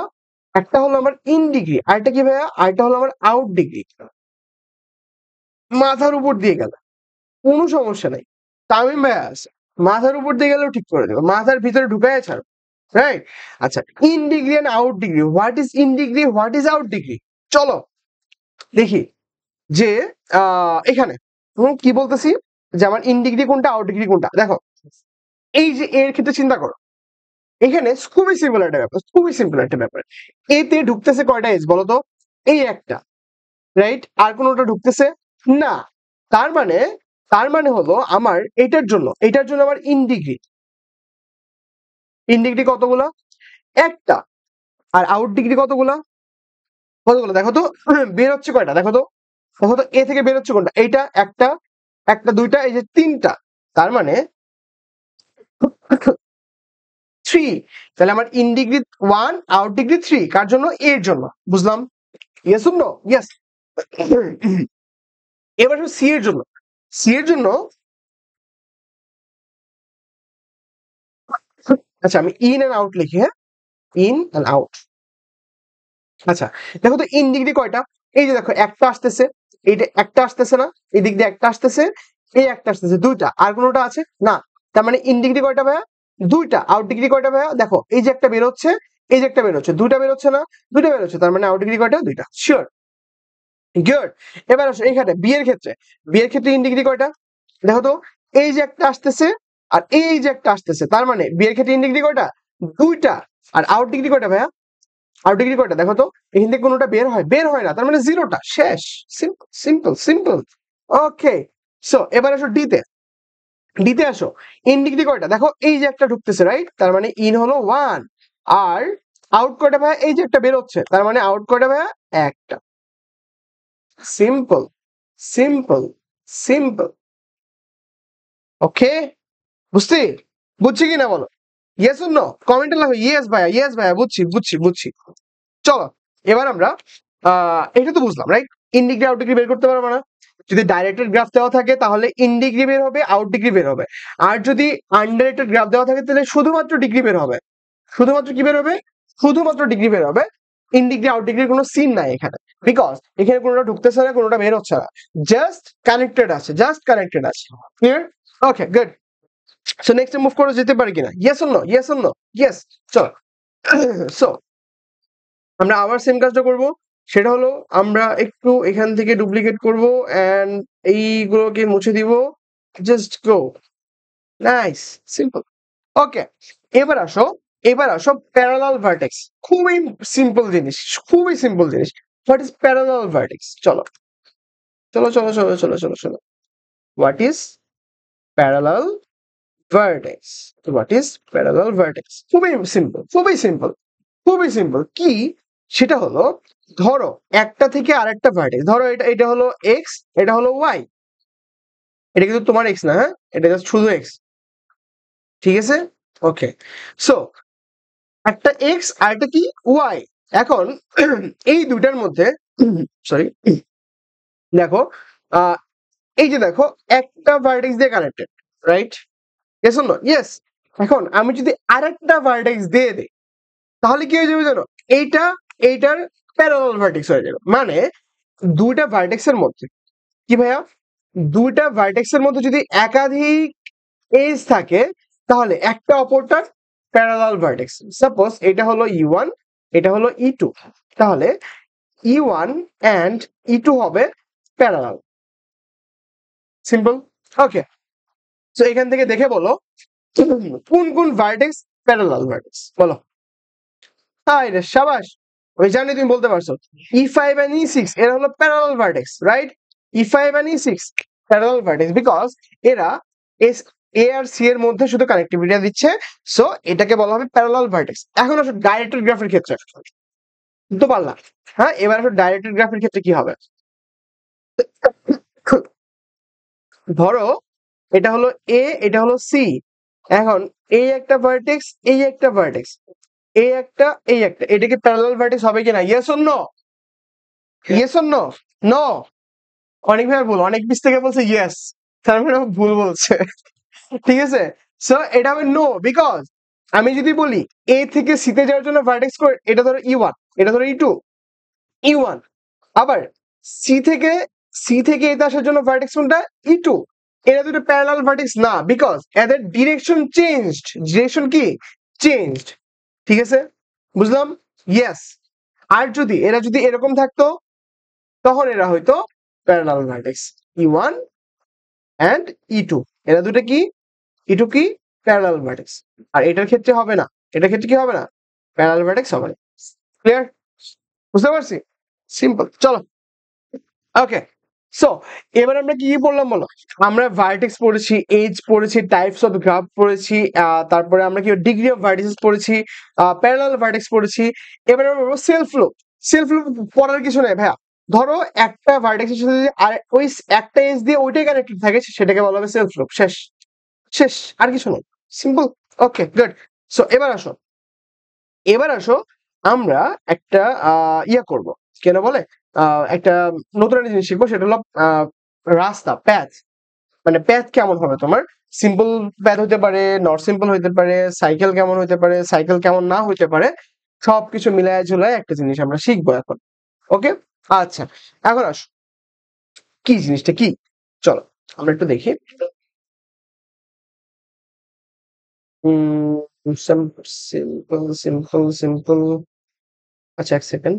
একটা হলো আমার ইন ডিগ্রি, আরেকটা কি ভাইয়া? আরেকটা হলো আমার আউট ডিগ্রি। মাথার উপর দিয়ে গেল কোনো সমস্যা নাই, তামিম ভাইয়া আছে, মাথার উপর দিয়ে গেলেও ঠিক করে দেবে, মাথার ভিতরে ঢুকায় ছাড়ো, রাইট? আচ্ছা, in degree and out degree. What is in degree, what is out degree? চলো দেখি যে এখানে কি বলতেছি যে আমার ইন ডিগ্রি কোনটা, আউট ডিগ্রি কোনটা। দেখো এই যে এর ক্ষেত্রে চিন্তা করো, এখানে খুবই সিম্পল একটা ব্যাপার, খুবই সিম্পল একটা ব্যাপার। এতে ঢুকতেছে কয়টা এজ বলো তো? এই একটা, রাইট? আর কোনোটা ঢুকতেছে না। তার মানে, তার মানে হলো আমার এটার জন্য আমার ইন ডিগ্রি, ইন ডিগ্রি কতগুলো? একটা। আর আউট ডিগ্রি কতগুলো? কতগুলো দেখো তো, বের হচ্ছে কয়টা দেখো তো, দেখো তো এ থেকে বের হচ্ছে কোনটা? এইটা একটা, একটা, দুইটা, এই যে তিনটা। তার মানে 3। তাহলে আমার ইন ডিগ্রি 1, আউট ডিগ্রি 3। কার জন্য? এর জন্য। বুঝলাম? Yes or no? ইয়েস। এবার সি এর জন্য। সি এর জন্য আচ্ছা আমি ইন এন্ড আউট লিখি, হ্যাঁ, ইন এন্ড আউট। আচ্ছা দেখো তো ইন ডিগ্রি কয়টা? এই যে দেখো একটা আসতেছে, এইটা একটা আসতেছে না, এই দিক দিয়ে একটা আসতেছে, এই একটা আসতেছে, দুইটা। আর কোনোটা আছে না। তার মানে ইন ডিগ্রি কয়টা ভাইয়া? দুইটা। আউট ডিগ্রি কয়টা ভাইয়া? দেখো এই যে একটা বের হচ্ছে, এই যে একটা বের হচ্ছে, দুইটা বের হচ্ছে না, দুইটা বের হচ্ছে। তার মানে আউট ডিগ্রি কয়টা? দুইটা। শিওর? গুড। এবার আসো এখানে বিয়ের ক্ষেত্রে ইন ডিগ্রি কয়টা? দেখো তো, এই যে একটা আসতেছে আর এই যে একটা আসতেছে, তার মানে বিয়ের ক্ষেত্রে ইন ডিগ্রি কয়টা? দুইটা। আর আউট ডিগ্রি কয়টা ভাইয়া? আউট ডিগ্রি কয়টা দেখো তো? এখান থেকে কোনোটা বের হয় না, তার মানে জিরোটা, শেষ। Simple simple simple. Okay, so এবার আসো ডিতে আসো। ইন ডিগ্রি কয়টা? দেখো এই যে একটা ঢুকতেছে, রাইট? তার মানে ইন হলো ওয়ান। আর আউট কয়টা ভাইয়া? এই যে একটা বেরোচ্ছে, তার মানে আউট কয়টা ভাইয়া? একটা। Simple simple simple. ওকে, বুঝছি? বুঝছি কি না বলো? Yes or no? কমেন্টে লেখো ইয়েস ভাইয়া, বুঝছি বুঝছি বুঝছি। চলো, এবার আমরা এটা তো বুঝলাম, right? In degree out degree বের করতে পারবো না। যদি ডাইরেক্টেড গ্রাফ দেওয়া থাকে তাহলে ইন ডিগ্রি বের হবে, আউট ডিগ্রি বের হবে। আর যদি আনডাইরেক্টেড গ্রাফ দেওয়া থাকে তাহলে শুধুমাত্র ডিগ্রি বের হবে। শুধুমাত্র কি বের হবে? শুধুমাত্র ডিগ্রি বের হবে। ইন ডিগ্রি আউট ডিগ্রির কোনো সিন নাই এখানে, বিকজ এখানে কোনোটা ঢুকতেছে না, কোনোটা বের হচ্ছে না, জাস্ট কানেক্টেড আছে। Clear? Okay, good. So next move করে যেতে পারি কিনা? Yes or no? Yes or no? Yes. চলো। সো আমরা আবার সেম কাজটা করব। সেটা হলো আমরা একটু এখান থেকে ডুপ্লিকেট করব এন্ড এইগুলোকে মুছে দিব। Just go. নাইস। সিম্পল। ওকে, এবার আসো প্যারালাল ভার্টেক্স। খুবই সিম্পল জিনিস, খুবই সিম্পল জিনিস। What is parallel vertex? চলো চলো চলো চলো চলো চলো চলো। What is parallel vertex? What is parallel vertex? খুবই সিম্পল, খুবই সিম্পল, খুবই সিম্পল। কি? সেটা হলো, ধরো একটা থেকে আরেকটা ভার্টেক্স, ধরো এটা এটা হলো এক্স, এটা হলো ওয়াই। এটা কিন্তু তোমার এক্স না, হ্যাঁ, এটা জাস্ট শুধু এক্স। ঠিক আছে? ওকে, সো একটা এক্স আর একটা কি? ওয়াই। এখন এই দুটার মধ্যে, সরি, দেখো, আহ এই যে দেখো, একটা ভার্টেক্স দিয়ে connected, right? Yes or no? Yes. এখন আমি যদি আরেকটা ভার্টেক্স দিয়ে দিই তাহলে কি হয়ে যাবে জানো? এইটা এইটার প্যারালাল ভার্টেক্স হয়ে যাবে। মানে দুইটা ভার্টেক্সের মধ্যে, কি ভাইয়া? দুইটা ভার্টেক্সের মধ্যে যদি একাধিক এজ থাকে তাহলে একটা অপরটার প্যারালাল ভার্টেক্স। সাপোজ এটা হলো ই1, এটা হলো ই2, তাহলে ই1 এন্ড ই2 হবে প্যারালাল। সিম্পল। ওকে, তো এখান থেকে দেখে বলো কোন কোন ভার্টেক্স প্যারালাল ভার্টেক্স, বলো। হাই রে, সাবাস। ওই জানি তুমি বলতে পারছো। E5 and E6 এরা হলো parallel vertex, right? E5 and E6 parallel vertex, because এরা এস এ আর সি এর মধ্যে শুধু কানেক্টিভিটি দিচ্ছে। সো এটাকে বলা হবে প্যারালাল ভার্টেক্স। এখন আসো ডাইরেক্টেড গ্রাফের ক্ষেত্রে, বুঝতে পারলা? হ্যাঁ, এবার আসো ডাইরেক্টেড গ্রাফের ক্ষেত্রে কি হবে। ধরো এটা হলো এ, এটা হলো সি। এখন এই একটা ভার্টেক্স, এই একটা ভার্টেক্স, এই একটা এটা কি প্যারালাল ভার্টেক্স হবে কিনা? Yes or no? Yes or no? No. অনেক ভাই ভুল, অনেক পিস থেকে বলছে ইয়েস, তার মানে ও ভুল বলছে। ঠিক আছে? সো এটা হবে নো, বিকজ আমি যদি বলি এ থেকে সিতে যাওয়ার জন্য ভার্টেক্স কোড, এটা ধরো ই1, এটা ধরো ই2, ই1। আবার সি থেকে এতে আসার জন্য ভার্টেক্স কোনটা? ই2। এরা দুটো প্যারালাল ভার্টেক্স না, বিকজ এদের ডিরেকশন চেঞ্জড। ডিরেকশন কি? চেঞ্জড। ঠিক আছে? বুঝলাম? ইয়েস। আর যদি এরা যদি এরকম থাকতো তখন এরা হয়তো প্যারালাল ভার্টেক্স। ই1 এন্ড ই2, এরা দুটো কি? ই2 কি? Parallel vertex. আর এটার ক্ষেত্রে হবে না, এটার ক্ষেত্রে কি হবে না? প্যারালাল ভার্টেক্স হবে না। ক্লিয়ার? বুঝতে পারছি? সিম্পল। চলো। ওকে, সো এবার আমরা কি কি পড়লাম বলো? আমরা ভার্টেক্স পড়েছি, এজ পড়েছি, টাইপস অফ গ্রাফ পড়েছি, তারপরে আমরা কি ডিগ্রি অফ ভার্টিসেস পড়েছি, প্যারালাল ভার্টেক্স পড়েছি। এবার আমরা পড়বো সেলফ লুপ। সেলফ লুপ পড়ার কিছু নেই ভাইয়া। ধরো একটা ভার্টেক্সের সাথে যদি আর ওই একটা এজ দিয়ে ওইটাই কানেক্টেড থাকে, সেটাকে বলা হবে সেলফ লুপ। শেষ, শেষ, আর কিছু নেই। সিম্পল। ওকে, গুড। সো এবার আসো আমরা একটা ইয়া করব, কেন বলে, একটা নতুন একটা জিনিস শিখবো। সেটা হলো রাস্তা, প্যাথ। মানে প্যাথ কেমন হবে তোমার? সিম্পল প্যাথ হতে পারে, নট সিম্পল হতে পারে, সাইকেল কেমন হতে পারে, সাইকেল কেমন না হতে পারে, সবকিছু মিলায় ঝুলায় একটা জিনিস আমরা শিখবো এখন। ওকে, আচ্ছা, এখন আসো কি জিনিসটা কি, চলো আমরা একটু দেখি। Simple simple simple. আচ্ছা, এক সেকেন্ড।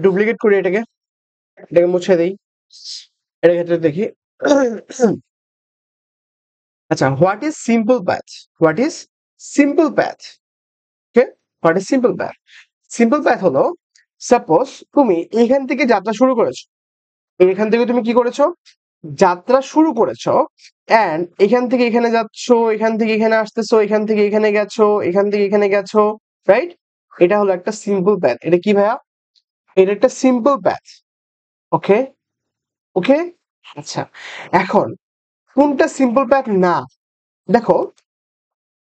ডুপ্লিকেট করি এটাকে মুছে দেই। এটার ক্ষেত্রে দেখি। আচ্ছা, what is simple path? What is simple path? Okay, what is simple path? Simple path হলো, সাপোজ তুমি এখান থেকে যাত্রা শুরু করেছো, এখান থেকে তুমি কি করেছো, যাত্রা শুরু করেছো, এন্ড এখান থেকে এখানে যাচ্ছো, এখান থেকে এখানে আসতেছো, এখান থেকে এখানে গেছো, এখান থেকে এখানে গেছো, রাইট? এটা হলো একটা সিম্পল প্যাথ। এটা কি ভাইয়া? এটা একটা সিম্পল প্যাথ। ওকে, ওকে। আচ্ছা, এখন কোনটা সিম্পল প্যাথ না? দেখো,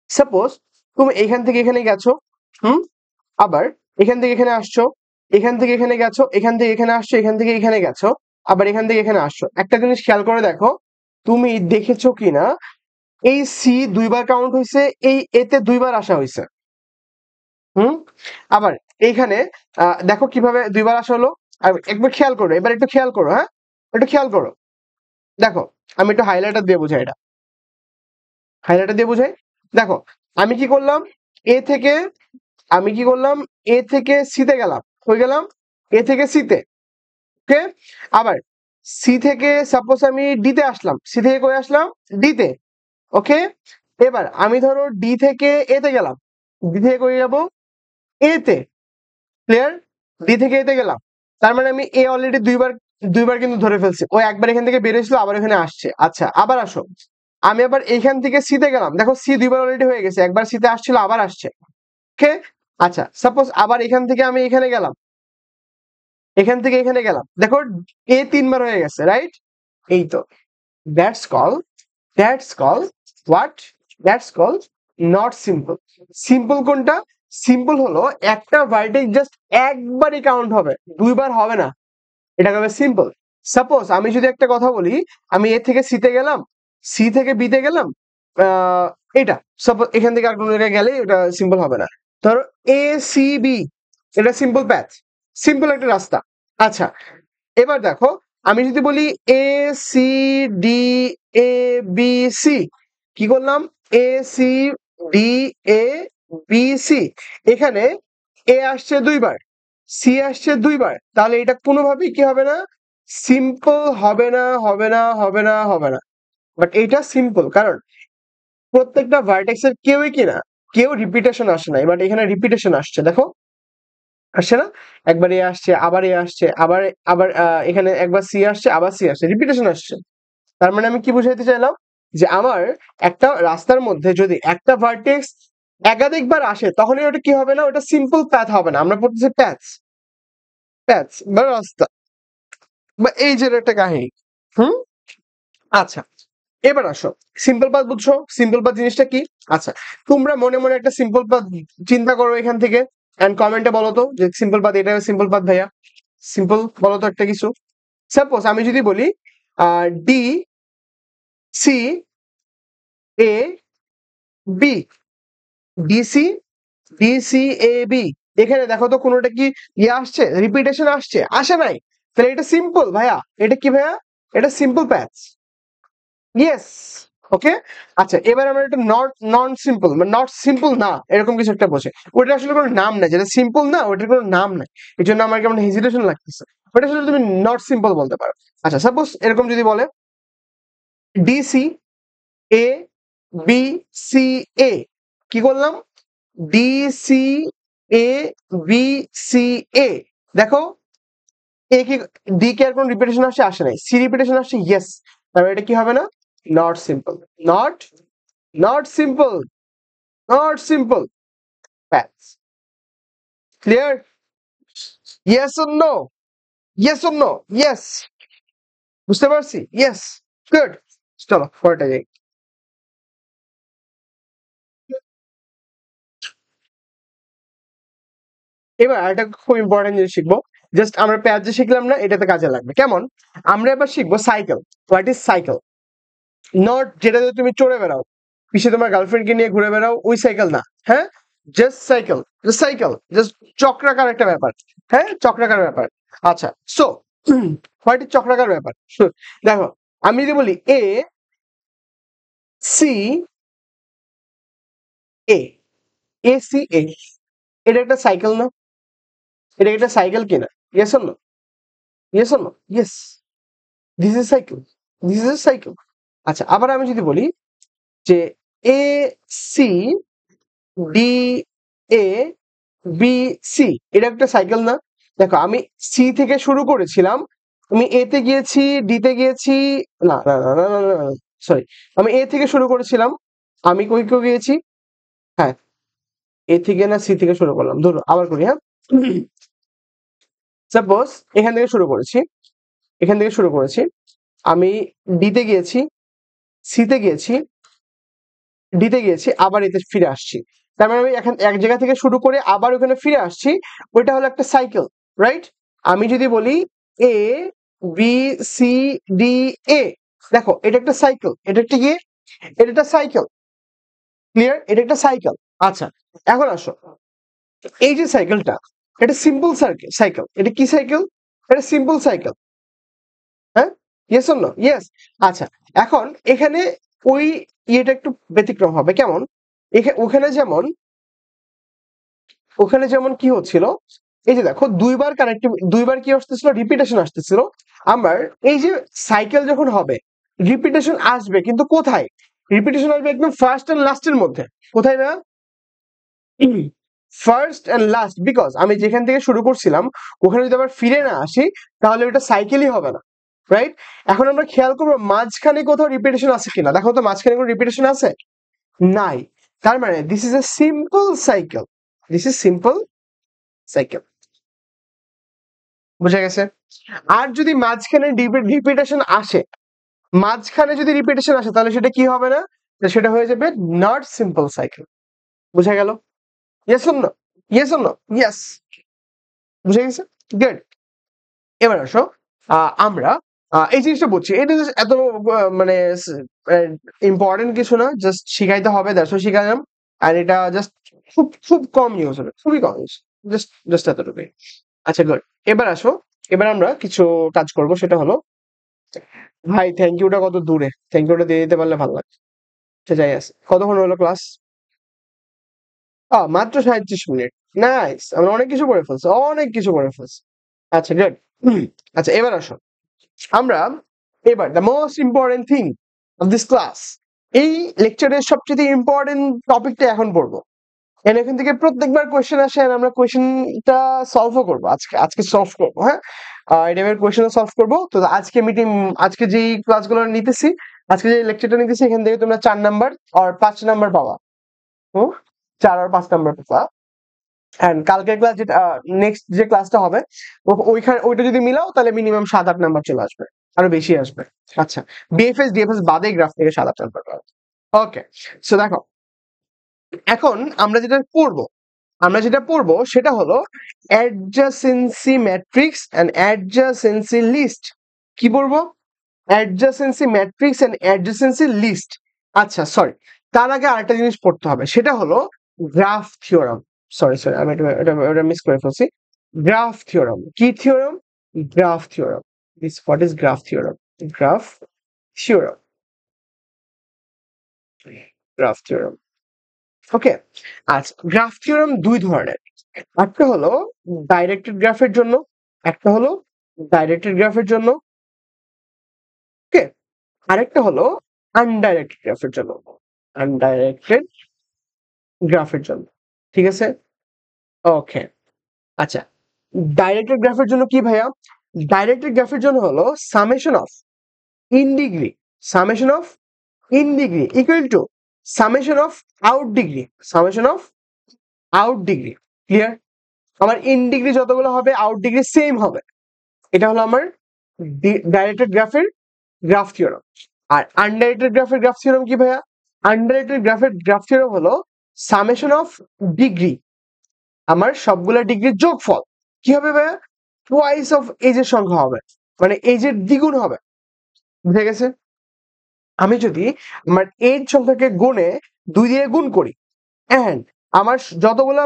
সাপোজ তুমি এখান থেকে এখানে গেছো, হুম, আবার এখান থেকে এখানে আসছো, এখান থেকে এখানে গেছো, এখান থেকে এখানে আসছো, এখান থেকে এখানে গেছো, আবার এখান থেকে এখানে আসছো। একটা জিনিস খেয়াল করে দেখো, তুমি দেখেছো কিনা এই সি দুইবার কাউন্ট হয়েছে, এই এতে দুইবার আসা হয়েছে। হুম, আবার এইখানে দেখো কিভাবে দুইবার আসা হলো। আর একবার খেয়াল করো, এবার একটু খেয়াল করো, হ্যাঁ, একটু খেয়াল করো। দেখো, আমি একটু হাইলাইটার দিয়ে বুঝাই এটা, হাইলাইটার দিয়ে বুঝাই। দেখো, আমি কি করলাম, এ থেকে আমি কি করলাম, এ থেকে সিতে গেলাম, হয়ে গেলাম এ থেকে সিতে। ওকে, আবার সি থেকে সাপোজ আমি ডিতে আসলাম, সি থেকে কই আসলাম, ডিতে। ওকে, এবার আমি ধরো ডি থেকে এতে গেলাম, ডি থেকে কই যাবো, এতে। ক্লিয়ার? ডি থেকে এতে গেলাম, তার মানে আমি এ অলরেডি দুইবার দুইবার কিন্তু ধরে ফেলছি। ও একবার এখান থেকে বেরিয়েছিল, আবার এখানে আসছে। আচ্ছা, আবার আসো, আমি আবার এখান থেকে সিতে গেলাম, দেখো সি দুইবার অলরেডি হয়ে গেছে, একবার সিতে আসছিল, আবার আসছে। ওকে, আচ্ছা, সাপোজ আবার এখান থেকে আমি এখানে গেলাম, এখান থেকে এখানে গেলাম, দেখো এ তিনবার হয়ে গেছে, রাইট? এই তো, that's call, that's call what, that's call not simple. Simple কোনটা? সিম্পল হলো একটা ভার্টেক্স জাস্ট একবারই কাউন্ট হবে, দুইবার হবে না, এটা হবে সিম্পল। সাপোজ আমি যদি একটা কথা বলি, আমি এ থেকে সিতে গেলাম, সি থেকে বিতে গেলাম, আহ এটা সাপোজ এখান থেকে আর কোনো জায়গায় গেলে এটা সিম্পল হবে না। ধরো এ সি বি, এটা সিম্পল প্যাথ, সিম্পল একটা রাস্তা। আচ্ছা, এবার দেখো, আমি যদি বলি A C D A B C, কি করলাম, A C D A B C, এখানে এ আসছে দুইবার, সি আসছে দুইবার, তাহলে এটা কোনোভাবেই কি হবে না, সিম্পল হবে না, হবে না, হবে না, হবে না। বাট এটা সিম্পল, কারণ প্রত্যেকটা ভার্টেক্সের কেউই কিনা কেউ রিপিটেশন আসে নাই, বাট এখানে রিপিটেশন আসছে, দেখো আসছে না, একবার এ আসছে, আবার এ আসছে, আবার আবার এখানে একবার সি আসছে, আবার সি আসছে, রিপিটেশন আসছে। তার মানে আমি কি বুঝাইতে চাইলাম, যে আমার একটা রাস্তার মধ্যে যদি একটা ভার্টেক্স একাধিকবার আসে, তখন ওটা কি হবে না, ওটা সিম্পল প্যাথ হবে না, আমরা পড়তেছি প্যাথ, প্যাথ বা রাস্তা, বা এই যে একটা কাহিনী। হুম, আচ্ছা, এবার আসো, সিম্পল পাথ বুঝছো, সিম্পল পাথ জিনিসটা কি? আচ্ছা, তোমরা মনে মনে একটা সিম্পল পাথ চিন্তা করো এখান থেকে, এন্ড কমেন্টে বলো তো যে সিম্পল পাথ, এটা সিম্পল পাথ ভাইয়া, সিম্পল বলো তো একটা কিছু। সাপোজ আমি যদি বলি D C A B, DC DC A B, এখানে দেখো তো কোনোটা কি ইয়ে আসছে, রিপিটেশন আসছে, আসে নাই, তাহলে এটা সিম্পল ভাইয়া। এটা কি ভাইয়া? এটা সিম্পল প্যাথ। ইয়েস, ওকে। আচ্ছা, এবার আমরা একটা নট নন সিম্পল, মানে নট সিম্পল না এরকম কিছু একটা বসে, ওটা আসলে কোনো নাম নাই, যেটা সিম্পল না ওটার কোনো নাম নাই, এই জন্য আমার কেমন হেজিটেশন লাগতেছে। ওটা আসলে তুমি নট সিম্পল বলতে পারো। আচ্ছা, সাপোজ এরকম যদি বলে ডিসি এ বি সি এ, কি করলাম, ডি সি এ বি সি এ, দেখো এ কি, ডি কে আর কোন রিপিটেশন আসছে, আসে নাই, সি রিপিটেশন আসছে, ইয়েস, তাহলে এটা কি হবে না, not simple, not, not simple, not simple path. Clear? Yes or no? Yes or no? Yes, বুঝতে পারছি, ইয়েস, গুড। চলো পরেরটা যাই। এবার একটা খুব ইম্পর্টেন্ট জিনিস শিখবো, জাস্ট আমরা প্যাচ যে শিখলাম না, এটাতে কাজে লাগবে কেমন। আমরা এবার শিখবো cycle. What is cycle? Not যেটাতে তুমি চড়ে বেড়াও, পিছে তোমার গার্লফ্রেন্ডকে নিয়ে ঘুরে বেড়াও, ওই সাইকেল না, হ্যাঁ, জাস্ট সাইকেল, সাইকেল জাস্ট চক্রাকার একটা ব্যাপার, হ্যাঁ, চক্রাকার ব্যাপার। আচ্ছা, সো হোয়াট ইজ চক্রাকার ব্যাপার? দেখো, আমি যদি বলি A C A, A C এ, এটা একটা সাইকেল না? এটা একটা সাইকেল কিনা? Yes or no? Yes or no? Yes, this is cycle, this is cycle. আচ্ছা, আবার আমি যদি বলি যে A C D A B C, এটা একটা সাইকেল না? দেখো আমি সি থেকে শুরু করেছিলাম, আমি এ তে গিয়েছি, ডি তে গিয়েছি, না না না না না না, সরি, আমি এ থেকে শুরু করেছিলাম, আমি কই কই গিয়েছি, হ্যাঁ এ থেকে না সি থেকে শুরু করলাম, ধরো আবার করি, হ্যাঁ সাপোজ এখান থেকে শুরু করেছি, এখান থেকে শুরু করেছি, আমি ডি তে গিয়েছি, সি তে গিয়েছি, ডি তে গিয়েছি, আবার এতে ফিরে আসছি। তার মানে আমি এখন এক জায়গা থেকে শুরু করে আবার ওখানে ফিরে আসছি, ওইটা হলো একটা সাইকেল, রাইট? আমি যদি বলি এ বি সি ডি এ, দেখো এটা একটা সাইকেল, এটা একটা কি, এটা একটা সাইকেল, ক্লিয়ার? এটা একটা সাইকেল। আচ্ছা, এখন আসো, এই যে সাইকেলটা, এটা সিম্পল সাইকেল, সাইকেল, এটা কি সাইকেল? এটা সিম্পল সাইকেল, হ্যাঁ, ইয়েস অর নো? ইয়েস। আচ্ছা, এখন এখানে ওই ইয়েটা একটু ব্যতিক্রম হবে, কেমন? ওখানে যেমন, ওখানে যেমন কি হচ্ছিল, এই যে দেখো দুইবার কানেক্টিভ, দুইবার কি আসতেছিল, রিপিটেশন আসতেছিল। আমার এই যে সাইকেল যখন হবে, রিপিটেশন আসবে, কিন্তু কোথায় রিপিটেশন আসবে? একদম ফার্স্ট এন্ড লাস্টের মধ্যে। কোথায় না? ফার্স্ট এন্ড লাস্ট, বিকজ আমি যেখান থেকে শুরু করছিলাম ওখানে যদি আবার ফিরে না আসি, তাহলে ওটা সাইকেলই হবে না, রাইট? এখন আমরা খেয়াল করবো মাঝখানে কোথাও রিপিটেশন আছে কিনা, দেখো তো মাঝখানে কোনো রিপিটেশন আছে? নাই। তার মানে this is a simple cycle, this is simple cycle. বুঝা গেছে? আর যদি মাঝখানে রিপিটেশন আসে, মাঝখানে যদি রিপিটেশন আসে, তাহলে সেটা কি হবে না? সেটা হয়ে যাবে নট সিম্পল সাইকেল। বুঝা গেল? Yes or no? Yes or no? Yes. বুঝা গেছে? গুড। এবার আসো, আমরা এই জিনিসটা বুঝছি, এটা just এত মানে ইম্পর্টেন্ট কিছু না, জাস্ট শিখাইতে হবে, দ্যাটস শিখালাম। আর এটা জাস্ট খুব খুব কম ইউজ হবে, খুবই কম ইউজ, জাস্ট জাস্ট এতটুকুই। আচ্ছা গুড। এবার আসো, এবার আমরা কিছু কাজ করব, সেটা হলো, ভাই থ্যাংক ইউটা কত দূরে, থ্যাংক ইউটা দিয়ে দিতে পারলে ভালো লাগছে। আচ্ছা যাই আছে, কতক্ষণ হলো ক্লাস? মাত্র 37 মিনিট। নাইস, আমরা অনেক কিছু করে ফেলছি, অনেক কিছু করে ফেলছি। আচ্ছা গুড। আচ্ছা এবার আসো, আমরা এবার the most important thing of this class, এই লেকচারের সবচেয়ে ইম্পর্টেন্ট টপিকটা এখন পড়বো। এখান থেকে প্রত্যেকবার কোয়েশ্চেন আসে, আর আমরা কোয়েশ্চেনটা সলভও করবো, আজকে আজকে সলভ করবো, হ্যাঁ এই টাইপের কোয়েশ্চেন সলভ করবো। তো আজকে মিটিং, আজকে যেই ক্লাসগুলো নিতেছি, আজকে যে লেকচারটা নিতেছি, এখান থেকে তোমরা 4 নাম্বার আর 5 নাম্বার পাবা। হুম, 4 আর 5 নাম্বার পাবা। এন্ড কালকের ক্লাস, যেটা নেক্সট যে ক্লাসটা হবে, ওইখানে ওইটা যদি মিলাও, তাহলে মিনিমাম 7-8 নাম্বার চলে আসবে, আরো বেশি আসবে। আচ্ছা, বিএফএস ডিএফএস বাদে গ্রাফ থেকে 7-8 নাম্বার পাবে। ওকে, সো দেখো, এখন আমরা যেটা পড়বো, আমরা যেটা পড়বো সেটা হলো adjacency matrix and adjacency list. কি পড়বো? Adjacency matrix and adjacency list. আচ্ছা সরি, তার আগে আরেকটা জিনিস পড়তে হবে, সেটা হলো গ্রাফ থিওরাম। সরি সরি, আমি এটা মিস করে ফেলছি। Graph theorem. কি theorem? Graph theorem. This what is graph theorem? Graph theorem, graph theorem. Okay, আচ্ছা গ্রাফ থিওরাম দুই ধরনের, একটা হলো ডাইরেক্টেড গ্রাফের জন্য, একটা হলো ডাইরেক্টেড গ্রাফের জন্য, ওকে, আরেকটা হলো আনডাইরেক্টেড গ্রাফের জন্য, আনডাইরেক্টেড গ্রাফের জন্য, ঠিক আছে? ওকে, আচ্ছা ডাইরেক্টেড গ্রাফের জন্য কি ভাইয়া? ডাইরেক্টেড গ্রাফের জন্য হলো summation of in degree, summation of in degree equal to summation of out degree, summation of out degree. Clear? আমার ইন ডিগ্রি যতগুলো হবে, আউট ডিগ্রি সেম হবে। এটা হলো আমার ডাইরেক্টেড গ্রাফের গ্রাফ থিওরাম। আর আনডাইরেক্টেড গ্রাফের গ্রাফ থিওরাম কি ভাইয়া? আনডাইরেক্টেড গ্রাফের গ্রাফ থিওরাম হলো সামেশন অফ ডিগ্রি, আমার সবগুলা ডিগ্রির যোগফল কি হবে ভাইয়া? টুয়াইস অফ এজের সংখ্যা হবে, মানে এজের দ্বিগুণ হবে। বুঝে গেছে? আমি যদি আমার এজ সংখ্যাকে গুণে 2 দিয়ে গুণ করি, এন্ড আমার যতগুলা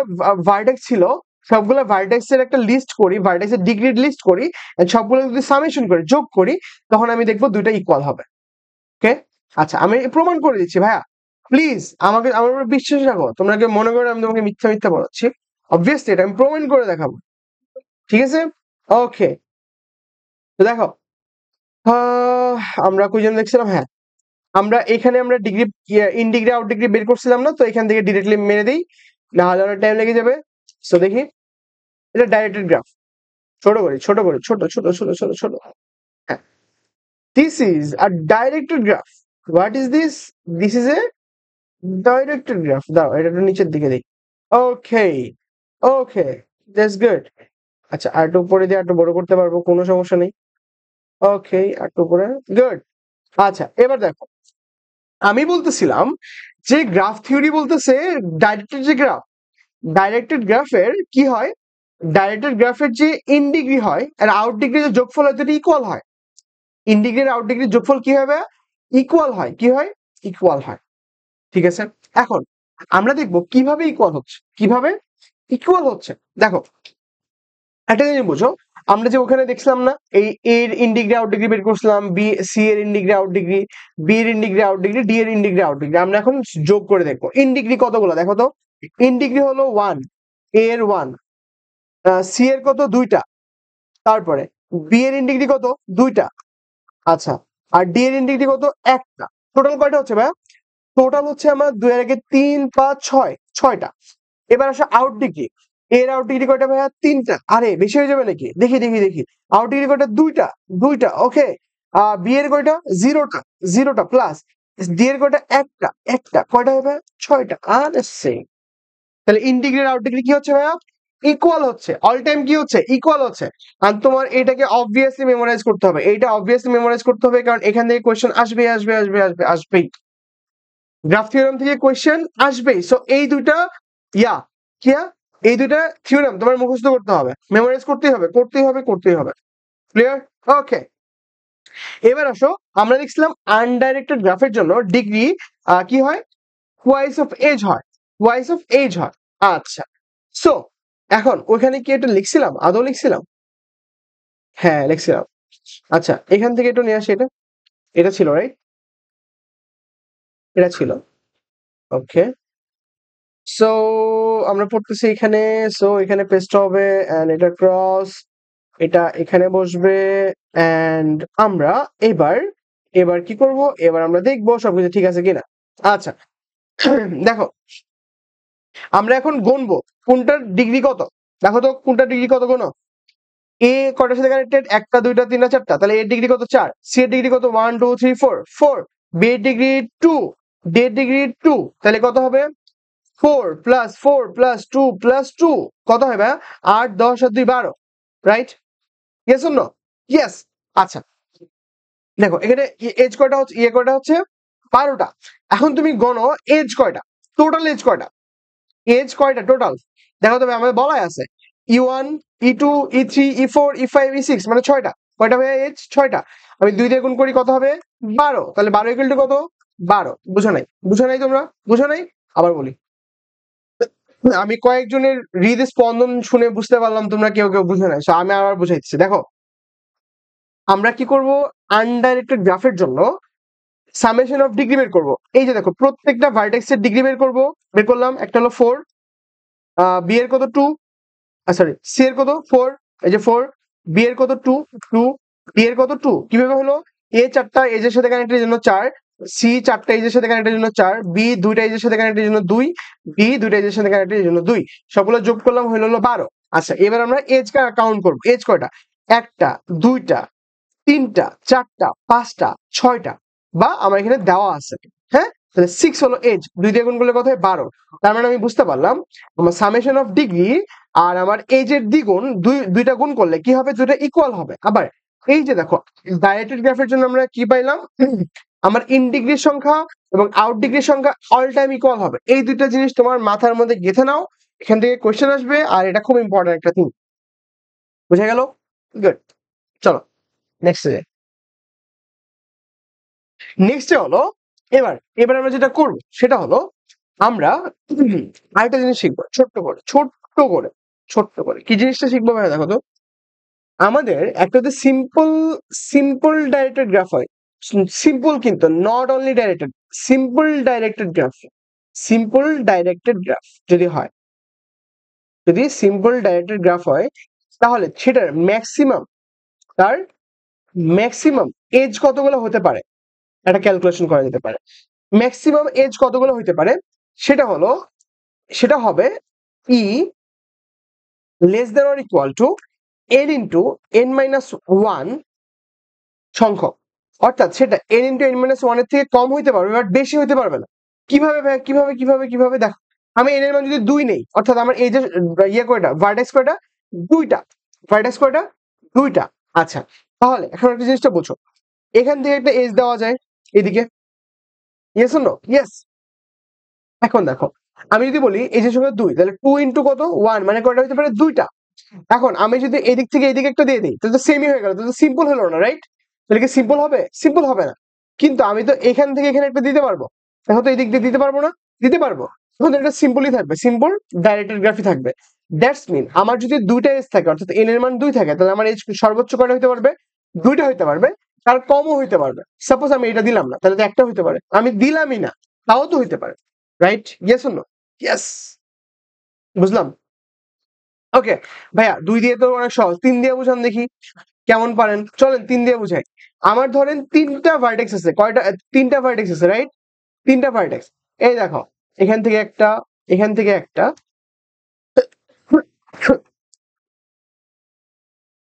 ভার্টেক্স ছিল, সবগুলা ভার্টেক্সের একটা লিস্ট করি, ভার্টেক্সের ডিগ্রির লিস্ট করি, এন্ড সবগুলো যদি সামেশন করে যোগ করি, তখন আমি দেখবো দুইটা ইকুয়াল হবে। ওকে, আচ্ছা আমি প্রমাণ করে দিচ্ছি ভাইয়া, প্লিজ আমাকে, আমার উপর বিশ্বাস রাখো, তোমরা কি মনে করো আমি তোমাকে মিথ্যা মিথ্যা বলাচ্ছি? অবভিয়াসলি এটা আমি প্রমাণ করে দেখাবো। ঠিক আছে? ওকে, তো দেখো আমরা কয়জন দেখছিলাম? হ্যাঁ, আমরা এখানে আমরা degree in degree out degree বের করছিলাম না, তো এখান থেকে ডিরেক্টলি মেরে দিই, না হলে অনেক টাইম লেগে যাবে। সো দেখি, এটা ডাইরেক্টেড গ্রাফ। ছোট করি, ছোট করি, ছোট ছোট ছোট ছোট ছোট। হ্যাঁ, this is a directed graph. What is this? This is A directed graph. দাঁড়াও, এটা একটু নিচের দিকে দিই। ওকে, ওকে, দ্যাটস গুড। আচ্ছা, আর একটু উপরে দিয়ে একটু বড় করতে পারবো, কোনো সমস্যা নেই। ওকে, আর একটু উপরে, গুড। আচ্ছা, এবার দেখো, আমি বলতেছিলাম যে গ্রাফ থিওরি বলতেছে ডাইরেক্টেড যে গ্রাফ, ডাইরেক্টেড গ্রাফের কি হয়, ডাইরেক্টেড গ্রাফের যে ইন ডিগ্রি হয় আর আউট ডিগ্রি যে যোগফল হয় দুটো ইকুয়াল হয়। ইন ডিগ্রি আর আউট ডিগ্রির যোগফল কি হবে? ইকুয়াল হয়। কি হয়? ইকুয়াল হয়। ঠিক আছে, এখন আমরা দেখব কিভাবে ইকুয়াল হচ্ছে, কিভাবে ইকুয়াল হচ্ছে। দেখো, একটা জিনিস বুঝো, আমরা যে ওখানে দেখছিলাম না, এই এর ইন ডিগ্রি আউট ডিগ্রি বের করছিলাম, বি সি এর in degree out degree, B এর in degree out degree, D এর ইন ডিগ্রি আউট ডিগ্রি। আমরা এখন যোগ করে দেখবো ইন ডিগ্রি কতগুলো। দেখো তো, ইন ডিগ্রি হলো 1, এ এর 1, সি এর কত? 2টা। তারপরে বি এর ইন ডিগ্রি কত? 2টা। আচ্ছা, আর ডি এর ইন ডিগ্রি কত? 1টা। টোটাল কয়টা হচ্ছে ভাই? টোটাল হচ্ছে আমার 2 এর আগে 3 5 6, 6টা। এবার আসো আউট ডিগ্রি। এর আউট ডিগ্রি কয়টা ভাইয়া? 3টা। আরে বেশি হয়ে যাবে নাকি? দেখি দেখি দেখি, আউট ডিগ্রি কয়টা? 2টা। 2টা, ওকে। বি এর কয়টা? 0টা। 0টা প্লাস ডি এর কয়টা? 1টা। 1টা, কয়টা হবে? 6টা। আরে সেম। তাহলে ইন ডিগ্রি আর আউট ডিগ্রি কি হচ্ছে ভাইয়া? ইকুয়াল হচ্ছে। অল টাইম কি হচ্ছে? ইকুয়াল হচ্ছে। আর তোমার এটাকে অবভিয়াসলি মেমোরাইজ করতে হবে, এইটা অবভিয়াসলি মেমোরাইজ করতে হবে, কারণ এখান থেকে কোয়েশ্চেন আসবে আসবে আসবে আসবে আসবেই। গ্রাফ থিওরাম থেকে কোয়েশ্চেন আসবেই। সো এই দুইটা ইয়া কিয়া এই দুইটা থিওরাম তোমার মুখস্থ করতে হবে, মেমোরাইজ করতেই হবে, করতেই হবে, করতেই হবে। ক্লিয়ার? ওকে, এবার আসো, আমরা দেখছিলাম আনডাইরেক্টেড গ্রাফের জন্য ডিগ্রি কি হয়? টুয়াইস অফ এজ হয়, টুয়াইস অফ এজ হয়। আচ্ছা, সো এখন ওইখানে কি এটা লিখছিলাম? আদৌ লিখছিলাম? হ্যাঁ, লিখছিলাম। আচ্ছা, এখান থেকে একটু নিয়ে আসি, এটা এটা ছিল রাইট, এটা ছিল। ওকে, সো আমরা পড়তেছি এখানে। সো এখানে পেস্ট হবে এন্ড এটা ক্রস, এটা এখানে বসবে। এন্ড আমরা এবার এবার কি করব? এবার আমরা দেখবো সবকিছু ঠিক আছে কিনা। আচ্ছা, দেখো, আমরা এখন গুনবো কোনটার ডিগ্রি কত। দেখো তো কোনটার ডিগ্রি কত, গোনো। এ কয়টার সাথে কানেক্টেড? 1টা 2টা 3টা 4টা, তাহলে এর ডিগ্রি কত? 4। সি এর ডিগ্রি কত? 1 2 3 4 4। বি এর ডিগ্রি 2, ডি এর ডিগ্রি 2, তাহলে কত হবে? 4 প্লাস 4 প্লাস 2 প্লাস 2 কত হবে? 8 10 আর 2 12, right? Yes or no? Yes. আচ্ছা, দেখো এখানে এজ কয়টা হচ্ছে, ইয়ে কয়টা হচ্ছে? 12টা। এখন তুমি গণো এজ কয়টা, টোটাল এজ কয়টা, এজ কয়টা টোটাল। দেখো তবে আমাদের বলাই আছে E1 E2 E3 E4 E5 E6, মানে 6টা। কয়টা ভাইয়া এজ? 6টা। আমি 2 দিয়ে গুণ করি, কত হবে? 12। তাহলে 12 ইকুয়াল টু কত? 12। বুঝো নাই? বুঝো নাই তোমরা? বুঝো নাই? আবার বলি, আমি কয়েকজনের হৃদ স্পন্দন শুনে বুঝতে পারলাম তোমরা কেউ কেউ বুঝে নাই। So আমি আবার বুঝাইতেছি। দেখো, আমরা কি করব? আনডাইরেক্টেড গ্রাফের জন্য সামেশন অফ ডিগ্রি বের করব। এই যে দেখো, প্রত্যেকটা ভার্টেক্সের ডিগ্রি বের করব। বের করলাম, একটা হলো 4, বি এর কত? 2, সরি, সি এর কত? 4, এই যে 4। বি এর কত? 2 2। ডি এর কত? 2। কিভাবে হলো? এ 4টা এজ এর সাথে কানেক্টের জন্য 4, সি 4টা এজ এর সাথে কানেক্টের জন্য 4, বি 2টা এজ এর সাথে কানেক্টের জন্য 2, ডি 2টা এজ এর সাথে কানেক্টের জন্য 2। সবগুলো যোগ করলাম, হলো 12। আচ্ছা, এবার আমরা এজ কাউন্ট করব। এজ কয়টা? 1টা 2টা 3টা 4টা 5টা 6টা, বা আমার এখানে দেওয়া আছে। হ্যাঁ, তাহলে 6 হলো এজ। 2 দিয়ে গুণ করলে কত হয়? 12। তার মানে আমি বুঝতে পারলাম আমার সামেশন অফ ডিগ্রি আর আমার এজ এর দ্বিগুণ, দুইটা গুণ করলে কি হবে? দুইটা ইকুয়াল হবে। আবার এই যে দেখো, ডাইরেক্টেড গ্রাফের জন্য আমরা কি পাইলাম? আমার ইন ডিগ্রির সংখ্যা এবং আউট ডিগ্রির সংখ্যা অল টাইম ইকুয়াল হবে। এই দুইটা জিনিস তোমার মাথার মধ্যে গেঁথে নাও, এখান থেকে কোশ্চেন আসবে, আর এটা খুব ইম্পর্টেন্ট একটা থিং। বুঝা গেল? গুড। চলো নেক্সট। নেক্সটে হলো, এবার এবার আমরা যেটা করব সেটা হলো, আমরা আরেকটা জিনিস শিখবো ছোট্ট করে, ছোট্ট করে, ছোট্ট করে। কি জিনিসটা শিখবো ভাই? দেখো তো, আমাদের একটা তো সিম্পল সিম্পল ডাইরেক্টেড গ্রাফ হয়। সিম্পল কিন্তু not only directed, simple directed graph, simple directed graph যদি হয়, যদি সিম্পল ডাইরেক্টেড গ্রাফ হয়, তাহলে সেটার ম্যাক্সিমাম এজ কতগুলো হতে পারে একটা ক্যালকুলেশন করা যেতে পারে। ম্যাক্সিমাম এজ কতগুলো হতে পারে সেটা হবে E less than or equal to n into n minus one সংখ্যক, অর্থাৎ সেটা n into n minus one এর থেকে কম হইতে পারবে বাট বেশি হইতে পারবে না। কিভাবে ভাই, কিভাবে দেখো, আমি n এর মান যদি 2 নেই, অর্থাৎ আমার এই যে কয়টা ভার্টেক্স কয়টা, দুইটা ভার্টেক্স কয়টা, দুইটা। আচ্ছা, তাহলে এখন একটা জিনিসটা বুঝো, এখান থেকে একটা এজ দেওয়া যায় এদিকে, ইয়েস অর নো? ইয়েস। এখন দেখো, আমি যদি বলি এই যে সংখ্যা 2, তাহলে 2 ইন্টু কত 1, মানে কয়টা হতে পারে, দুইটা। এখন আমি যদি এদিক থেকে এদিকে একটা দিয়ে দিই, তাহলে তো সেমই হয়ে গেল, তাহলে সিম্পল হলো না, রাইট? তাহলে কি সিম্পল হবে? সিম্পল হবে না। কিন্তু আমি তো এখান থেকে এখানে একটা দিতে পারবো, এখন তো এদিক দিয়ে দিতে পারবো না, দিতে পারবো। এখন এটা সিম্পলই থাকবে, সিম্পল ডাইরেক্টেড গ্রাফই থাকবে। দ্যাটস মিন আমার যদি দুইটা এজ থাকে, অর্থাৎ এন এর মান 2 থাকে, তাহলে আমার এজ সর্বোচ্চ কয়টা হইতে পারবে, দুইটা হইতে পারবে, তার কমও হইতে পারবে। সাপোজ আমি এটা দিলাম না, তাহলে তো একটা হইতে পারে, আমি দিলামই না, তাও তো হইতে পারে, right? Yes or no? Yes. বুঝলাম? ওকে ভাইয়া, 2 দিয়ে তো অনেক সহজ, 3 দিয়ে বুঝান দেখি কেমন পারেন। চলেন 3 দিয়ে বুঝাই। আমার ধরেন 3টা ভার্টেক্স আছে, কয়টা? 3টা ভার্টেক্স আছে, রাইট? 3টা ভার্টেক্স। এই দেখো, এখান থেকে একটা, এখান থেকে একটা,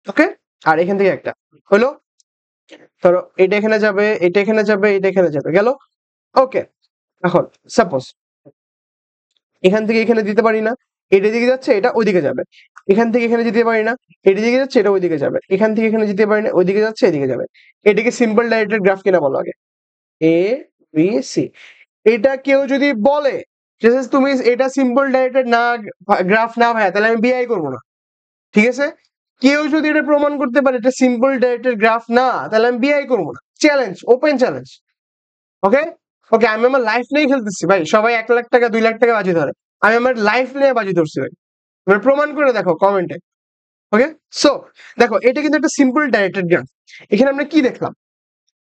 ওকে, আর এখান থেকে একটা হলো। ধরো এটা এখানে যাবে, এটা এখানে যাবে, এটা এখানে যাবে, গেল। ওকে, এখন সাপোজ এখান থেকে এখানে দিতে পারি না, এটা দিকে যাচ্ছে, এটা ওইদিকে যাবে। এখান থেকে এখানে যেতে পারি না, এটা দিকে যাচ্ছে, এটা ওইদিকে যাবে। এখান থেকে এখানে যেতে পারি না, ওইদিকে যাচ্ছে, এদিকে যাবে। এটাকে সিম্পল ডাইরেক্টেড গ্রাফ কিনা বলো আগে। এ বি সি। এটা কেউ যদি বলে যে তুমি এটা সিম্পল ডাইরেক্টেড না, গ্রাফ না ভাইয়া, তাহলে আমি বিআই করবো না, ঠিক আছে? কেউ যদি এটা প্রমাণ করতে পারে এটা সিম্পল ডাইরেক্টেড গ্রাফ না, তাহলে আমি বিআই করবো না। Challenge, open challenge. Okay, okay, আমি আমার লাইফ নিয়ে খেলতেছি ভাই। সবাই 1 লাখ টাকা 2 লাখ টাকা বাজি ধরে, আমি আমার লাইফ নিয়ে বাজি ধরছি ভাই। এবার প্রমাণ করে দেখো কমেন্টে। ওকে, সো দেখো, এটা কিন্তু একটা সিম্পল ডাইরেক্টেড গ্রাফ। এখানে আমরা কি দেখলাম?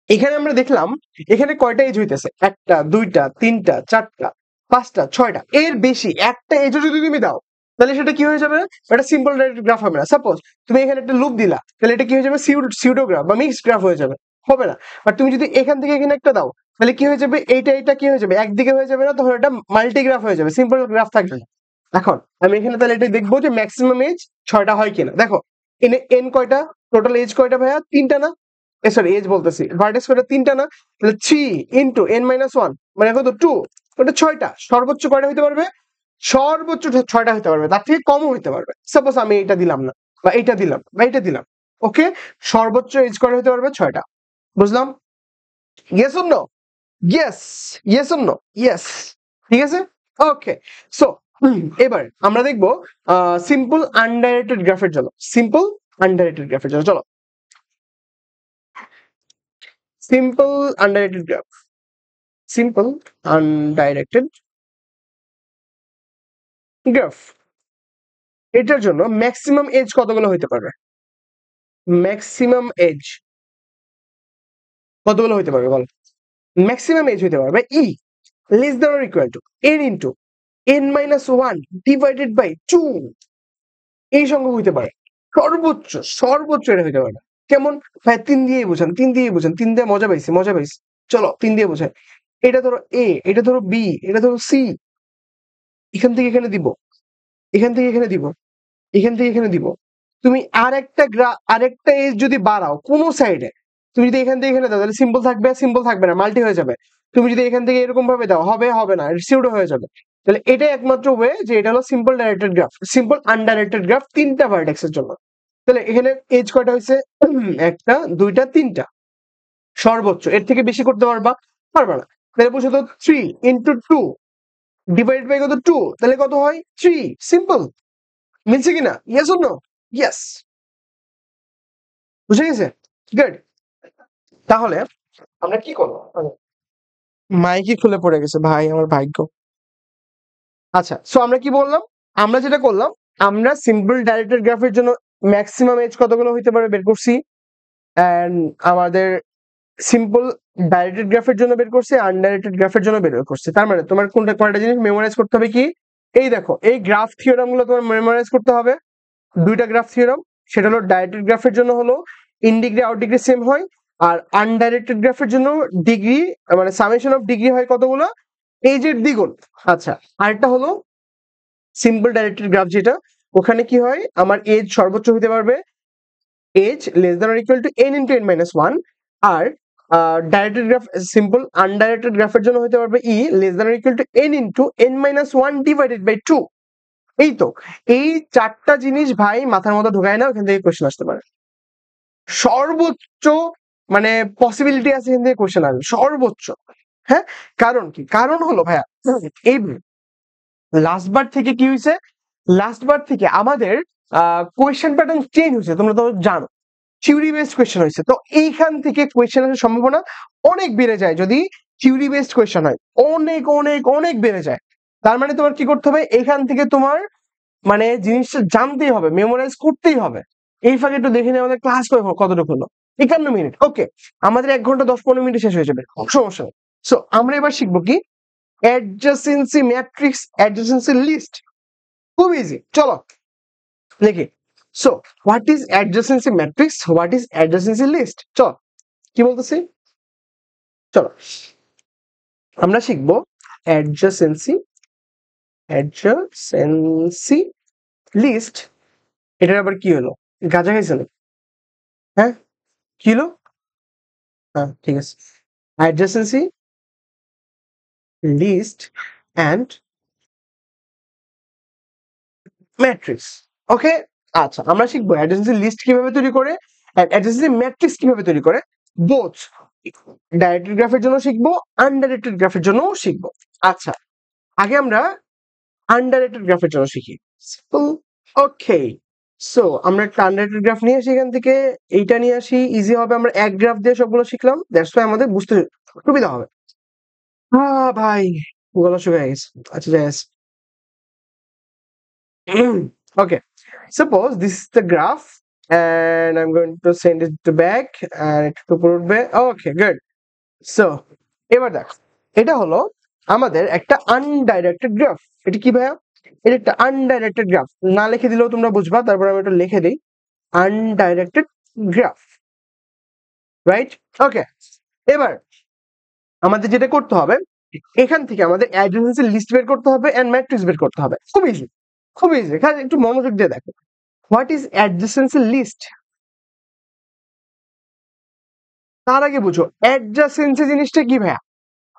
এখানে আমরা দেখলাম এখানে কয়টা এজ হইতেছে, একটা, দুইটা, তিনটা, চারটা, পাঁচটা, ছয়টা, এর বেশি একটা এজও যদি তুমি দাও, তাহলে সেটা কি হয়ে যাবে? এটা সিম্পল ডাইরেক্টেড গ্রাফ হবে না। সাপোজ তুমি এখানে একটা লুপ দিলা, তাহলে এটা কি হয়ে যাবে? সিউডোগ্রাফ বা মিক্সড গ্রাফ হয়ে যাবে, হবে না। আর তুমি যদি এখান থেকে এখানে একটা দাও, তাহলে কি হয়ে যাবে? এটা কি হয়ে যাবে? একদিকে হয়ে যাবে না, তখন এটা মাল্টিগ্রাফ হয়ে যাবে, সিম্পল গ্রাফ থাকবে না। এখন আমি এখানে তাহলে এটা দেখবো যে ম্যাক্সিমাম এজ 6টা হয় কিনা। দেখো, এনে এন কয়টা, টোটাল এজ কয়টা ভাইয়া? 3টা না? সরি, এজ বলতেছি, ভার্টেক্স কয়টা? 3টা না? তাহলে 3 ইন্টু n মাইনাস 1 মানে কত? 2। ওটা 6টা। সর্বোচ্চ কয়টা হইতে পারবে? সর্বোচ্চ 6টা হইতে পারবে, তার থেকে কমও হইতে পারবে। সাপোজ আমি এটা দিলাম না, বা এটা দিলাম, বা এটা দিলাম। ওকে, সর্বোচ্চ এজ কয়টা হইতে পারবে? 6টা। বুঝলাম? Yes or no? Yes, yes or no? Yes. ঠিক আছে, ওকে। সো এবার আমরা দেখবো সিম্পল আনডাইরেক্টেড গ্রাফের জন্য। সিম্পল আনডাইরেক্টেড গ্রাফের জন্য চলো। Simple undirected graph, simple undirected graph, এটার জন্য ম্যাক্সিমাম এজ কতগুলো হইতে পারবে? ম্যাক্সিমাম এজ কতগুলো হইতে পারবে বল? ম্যাক্সিমাম এজ হইতে পারবে E less than or equal to n into n minus 1 divided by 2, এই সংখ্যক হইতে পারে। সর্বোচ্চ, সর্বোচ্চ এটা হইতে পারে। কেমন ভাই? 3 দিয়েই বোঝান, 3 দিয়ে বোঝান, 3 দিয়ে মজা পাইছি, মজা পাইছি। চলো 3 দিয়ে বোঝাই। এটা ধরো এ, এটা ধরো বি, এটা ধরো সি। এখান থেকে এখানে দিব, এখান থেকে এখানে দিব, এখান থেকে এখানে দিব। তুমি আরেকটা এজ যদি বাড়াও কোনো সাইডে, তুমি যদি এখান থেকে এখানে দাও, তাহলে সিম্পল থাকবে? সিম্পল থাকবে না, মাল্টি হয়ে যাবে। তুমি যদি এখান থেকে এরকম ভাবে দাও, হবে? হবে না, সিউডো হয়ে যাবে। তাহলে এটাই একমাত্র ওয়ে যে এটা হলো simple directed graph, simple undirected graph 3টা ভার্টেক্সের জন্য। তাহলে এখানে এজ কয়টা হয়েছে? একটা, দুইটা, তিনটা। সর্বোচ্চ এর থেকে বেশি করতে পারবা? পারবা না। তাহলে বুঝো তো 3 ইন্টু 2 ডিভাইড বাই কত? 2, তাহলে কত হয়? 3। সিম্পল। মিলছে কিনা? Yes or no? ইয়েস। বুঝে গেছে? গুড। তাহলে আমরা কি করবো? মাইকই খুলে পড়ে গেছে ভাই, আমার ভাগ্য। আচ্ছা, সো আমরা কি বললাম? আমরা যেটা করলাম, আমরা সিম্পল ডাইরেক্টেড গ্রাফের জন্য ম্যাক্সিমাম এজ কতগুলো হইতে পারে বের করছি, এন্ড আমাদের সিম্পল ডাইরেক্টেড গ্রাফের জন্য বের করছি, আনডাইরেক্টেড গ্রাফের জন্য বের করছি। তার মানে তোমার কোনটা কয়টা জিনিস মেমোরাইজ করতে হবে? কি? এই দেখো, এই গ্রাফ থিওরাম গুলো তোমার মেমোরাইজ করতে হবে। দুইটা গ্রাফ থিওরাম, সেটা হলো ডাইরেক্টেড গ্রাফের জন্য হলো in degree out degree same হয়, আর আনডাইরেক্টেড গ্রাফের জন্য ডিগ্রি মানে সামেশন অফ ডিগ্রি হয় কতগুলো, এজের দ্বিগুণ। আচ্ছা, আরেকটা হলো সিম্পল ডাইরেক্টেড গ্রাফ, যেটা ওখানে কি হয় আমার এজ সর্বোচ্চ হতে পারবে edge less than or equal to n into n minus one, আর ডাইরেক্টেড গ্রাফ সিম্পল আনডাইরেক্টেড গ্রাফের জন্য হতে পারবে E less than or equal to n into n minus one divided by two. এই তো, এই চারটা জিনিস ভাই মাথার মধ্যে ঢোকায় না, ওখান থেকে কোশ্চেন আসতে পারে সর্বোচ্চ, মানে পসিবিলিটি আছে এখান থেকে কোশ্চেন আসবে সর্বোচ্চ। হ্যাঁ, কারণ কি, কারণ হলো ভাইয়া এই লাস্ট বার থেকে কি হয়েছে, লাস্ট বার থেকে আমাদের কোয়েশ্চেন প্যাটার্ন চেঞ্জ হয়েছে, তোমরা তো জানো থিওরি বেসড কোয়েশ্চেন হয়েছে, তো এইখান থেকে কোয়েশ্চেন আসার সম্ভাবনা অনেক বেড়ে যায় যদি থিওরি বেসড কোয়েশ্চেন হয়, অনেক অনেক অনেক বেড়ে যায়। তার মানে তোমার কি করতে হবে, এখান থেকে তোমার মানে জিনিসটা জানতেই হবে, মেমোরাইজ করতেই হবে। এই ফাঁকে একটু দেখে নিই আমাদের ক্লাস কতটুকু হলো, 51 মিনিট। ওকে, আমাদের 1 ঘন্টা 10-15 মিনিট শেষ হয়ে যাবে, সমস্যা নেই। সো আমরা এবার শিখবো কি অ্যাডজাসেন্সি ম্যাট্রিক্স, অ্যাডজাসেন্সি লিস্ট। খুব ইজি, চলো দেখি। So what is adjacency matrix, what is adjacency list, চলো কি বলতেছি, চলো আমরা শিখবো অ্যাডজাসেন্সি, অ্যাডজাসেন্সি লিস্ট। এটার আবার কি হলো, গাজা খাইছে না? হ্যাঁ, কি হলো? হ্যাঁ ঠিক আছে, অ্যাডজাসেন্সি লিস্ট অ্যান্ড ম্যাট্রিক্স। ওকে, আচ্ছা আমরা শিখবো অ্যাডজাসেন্সি লিস্ট কিভাবে তৈরি করে, অ্যাডজাসেন্সি ম্যাট্রিক্স কিভাবে তৈরি করে, বোথ ডাইরেক্টেড গ্রাফের জন্য শিখবো, আনডাইরেক্টেড গ্রাফের জন্য শিখবো। আচ্ছা, আগে আমরা আনডাইরেক্টেড গ্রাফের জন্য শিখি। ওকে, সো আমরা একটা আনডাইরেক্টেড গ্রাফ নিয়ে আসি, এখান থেকে এইটা নিয়ে আসি, ইজি হবে, আমরা এক গ্রাফ দিয়ে সবগুলো শিখলাম, দ্যাটস ওয়াই আমাদের বুঝতে সুবিধা হবে। ভাই গলা শুকিয়ে গেছে, আচ্ছা যাই আছে। Okay, suppose this is the graph and I'm going to send it to back and একটু উপরে উঠবে। Okay, good. So এবার দেখ, এটা হলো আমাদের একটা আনডাইরেক্টেড গ্রাফ। এটা কি ভাইয়া, এটা একটা আনডাইরেক্টেড গ্রাফ, না লিখে দিলেও তোমরা বুঝবা, তারপর আমি এটা লিখে দিই, আনডাইরেক্টেড গ্রাফ, রাইট? ওকে, এবার আমাদের যেটা করতে হবে, এখান থেকে আমাদের অ্যাডজাসেন্সি লিস্ট বের করতে হবে এন্ড ম্যাট্রিক্স বের করতে হবে। খুব ইজি, খুব ইজি, খালি একটু মনোযোগ দিয়ে দেখো। হোয়াট ইজ অ্যাডজাসেন্সি লিস্ট, তার আগে বুঝো অ্যাডজাসেন্সি জিনিসটা কি ভাইয়া।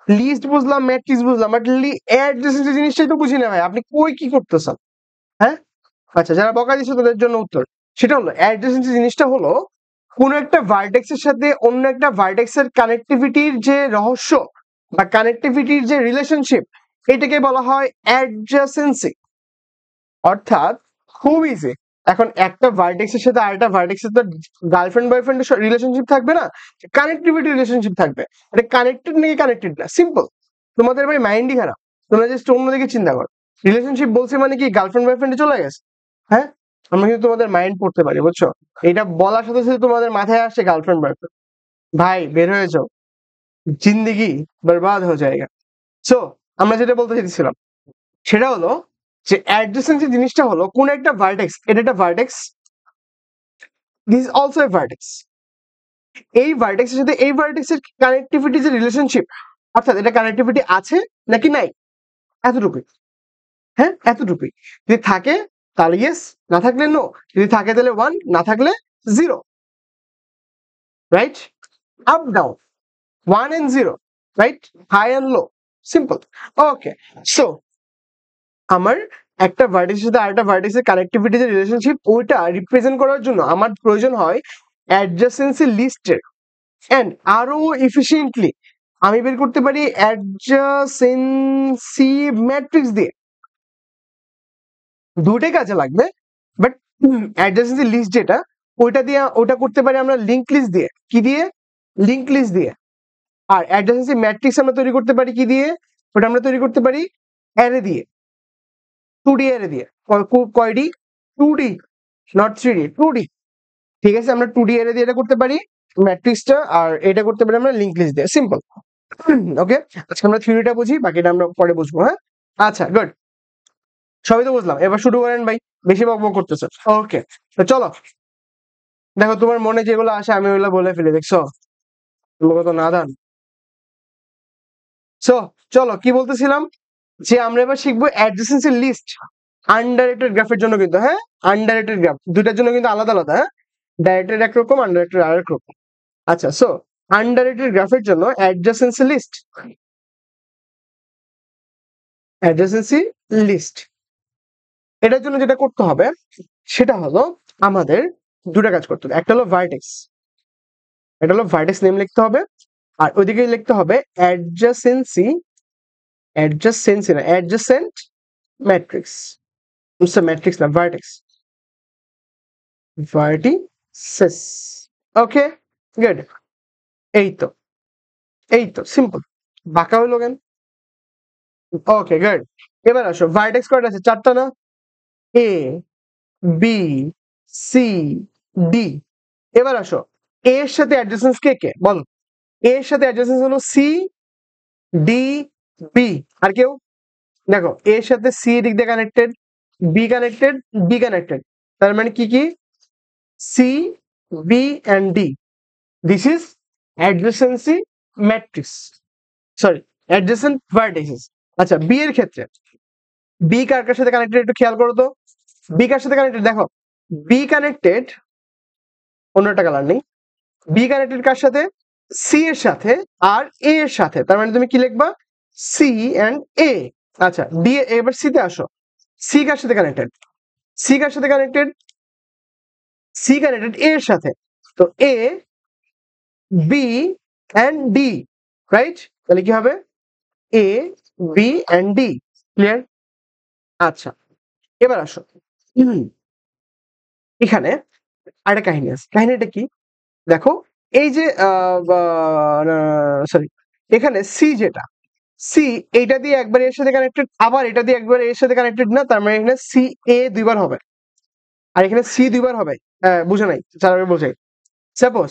লিস্ট বুঝলাম, ম্যাট্রিক্স বুঝলাম, বাট অ্যাডজাসেন্সি জিনিসটাই তো বুঝি না ভাই, আপনি কই কি করতেছেন? হ্যাঁ, আচ্ছা যারা বকা দিচ্ছে তাদের জন্য উত্তর, সেটা হলো অ্যাডজাসেন্সি জিনিসটা হলো কোন একটা ভার্টেক্সের সাথে অন্য একটা ভার্টেক্সের কানেক্টিভিটির যে রহস্য বা কানেক্টিভিটির যে রিলেশনশিপ, এটাকে বলা হয় অ্যাডজাসেন্সি। অর্থাৎ খুব ইজি, এখন একটা ভার্টেক্সের সাথে আরেকটা ভার্টেক্সের তো গার্লফ্রেন্ড বয়ফ্রেন্ডের রিলেশনশিপ থাকবে না, কানেক্টিভিটি রিলেশনশিপ থাকবে। এটা কানেক্টেড নাকি কানেক্টেড না, সিম্পল। তোমাদের ভাই মাইন্ডই খারাপ, তোমরা জাস্ট অন্যদিকে চিন্তা করো। রিলেশনশিপ বলছে মানে কি গার্লফ্রেন্ড বয়ফ্রেন্ডে চলে গেছে? হ্যাঁ, আমরা কিন্তু তোমাদের মাইন্ড পড়তে পারি, বুঝছো? এটা বলার সাথে সাথে তোমাদের মাথায় আসছে গার্লফ্রেন্ড বয়ফ্রেন্ড, ভাই বের হয়ে যাও, জিন্দেগি বরবাদ হয়ে যায়গা। সো আমরা যেটা বলতে চাইছিলাম সেটা হলো যে অ্যাডজেসেন্সি জিনিসটা হলো কোন একটা ভার্টেক্স, এটা একটা vertex, this is also a vertex, এই ভার্টেক্সের সাথে এই ভার্টেক্সের কানেক্টিভিটি যে রিলেশনশিপ, অর্থাৎ এটা কানেক্টিভিটি আছে নাকি নাই, এতটুকুই। হ্যাঁ, এতটুকুই। যদি থাকে তাহলে ইয়েস, না থাকলে নো, যদি থাকে তাহলে ওয়ান, না থাকলে zero, right? Up down, one and zero, right? High and low, simple. Okay, so আমার একটা ভার্টেক্সের সাথে আরেকটা ভার্টেক্সের কানেক্টিভিটি যে রিলেশনশিপ, ওইটা রিপ্রেজেন্ট করার জন্য আমার প্রয়োজন হয় অ্যাডজাসেন্সি লিস্টের। এন্ড আরো এফিশিয়েন্টলি আমি বের করতে পারি অ্যাডজাসেন্সি ম্যাট্রিক্স দিয়ে। দুটোই কাজে লাগবে, বাট অ্যাডজাসেন্সি লিস্ট যেটা, ওইটা দিয়ে ওটা করতে পারি আমরা লিঙ্ক লিস্ট দিয়ে। কি দিয়ে? লিঙ্ক লিস্ট দিয়ে। আর অ্যাডজাসেন্সি ম্যাট্রিক্স আমরা তৈরি করতে পারি কি দিয়ে? ওটা আমরা তৈরি করতে পারি অ্যারে দিয়ে, 2D অ্যারে দিয়ে। কয়ডি? 2D, not 3D, 2D। ঠিক আছে, আমরা 2D অ্যারে দিয়ে এটা করতে পারি ম্যাট্রিক্সটা, আর এটা করতে পারি আমরা লিঙ্ক লিস্ট দিয়ে, সিম্পল। ওকে, আজকে আমরা থিওরিটা বুঝি, বাকিটা আমরা পরে বুঝবো। হ্যাঁ, আচ্ছা গুড। সবই তো বুঝলাম, এবার শুরু করেন ভাই, বেশি বকবক করতেছে। ওকে, তো চলো, দেখো তোমার মনে যেগুলো আসে আমি ওইগুলো বলে ফেলি, দেখছো তোমার কত নাদান। সো চলো, কি বলতেছিলাম, যে আমরা এবার শিখবো অ্যাডজেসেন্সি লিস্ট আনডাইরেক্টেড গ্রাফের জন্য, কিন্তু হ্যাঁ, আনডাইরেক্টেড গ্রাফ দুইটার জন্য কিন্তু আলাদা আলাদা, হ্যাঁ, ডাইরেক্টেড একরকম, আনডাইরেক্টেড আরেক রকম। আচ্ছা, সো আনডাইরেক্টেড গ্রাফের জন্য অ্যাডজেসেন্সি লিস্ট এটার জন্য যেটা করতে হবে সেটা হলো আমাদের দুটা কাজ করতে হবে। একটা হলো ভার্টেক্স নেম লিখতে হবে, আর ওইদিকে লিখতে হবে অ্যাডজেসেন্ট ম্যাট্রিক্স। ম্যাট্রিক্স না, ভার্টিসেস। ওকে, গুড। এই তো, সিম্পল, বাঁকা হইলো কেন? ওকে, গুড। এবার আসো, ভার্টেক্স কয়টা আছে? চারটা না? এ, বি, সি, ডি। এবার আসো, এর সাথে অ্যাডজেসেন্স কে কে বলো? এর সাথে অ্যাডজেসেন্স হলো সি, ডি, বি। আর কেউ? দেখো, এর সাথে সি দিক দিয়ে connected, B connected, D connected. তার মানে কি কি? C, B and D. This is adjacency matrix, sorry, adjacent vertices. আচ্ছা, বি এর ক্ষেত্রে বি কার কার সাথে কানেক্টেড একটু খেয়াল করো তো। বি কার সাথে কানেক্টেড? দেখো, বি কানেক্টেড, অন্য একটা কালার নেই, বি কানেক্টেড কার সাথে? সি এর সাথে আর এ এর সাথে। তার মানে তুমি কি লিখবা? সি এন্ড এ। আচ্ছা, ডি, এবার সি তে আসো। সি কার সাথে কানেক্টেড? সি কার সাথে কানেক্টেড? সি কানেক্টেড এ এর সাথে। তো এ, বি এন্ড ডি, রাইট? তাহলে কি হবে? এ, বি এন্ড ডি। ক্লিয়ার? আচ্ছা, এবার আসো, এখানে আরেকটা কাহিনী আছে। কাহিনীটা কি? দেখো, এই যে সরি, এখানে সি যেটা, সি এইটা দিয়ে একবার এর সাথে কানেক্টেড, আবার এটা দিয়ে একবার এর সাথে কানেক্টেড না, তার মানে এখানে সি এ দুইবার হবে, আর এখানে সি দুইবার হবে। বুঝে নাই, চারবার বোঝাই। সাপোজ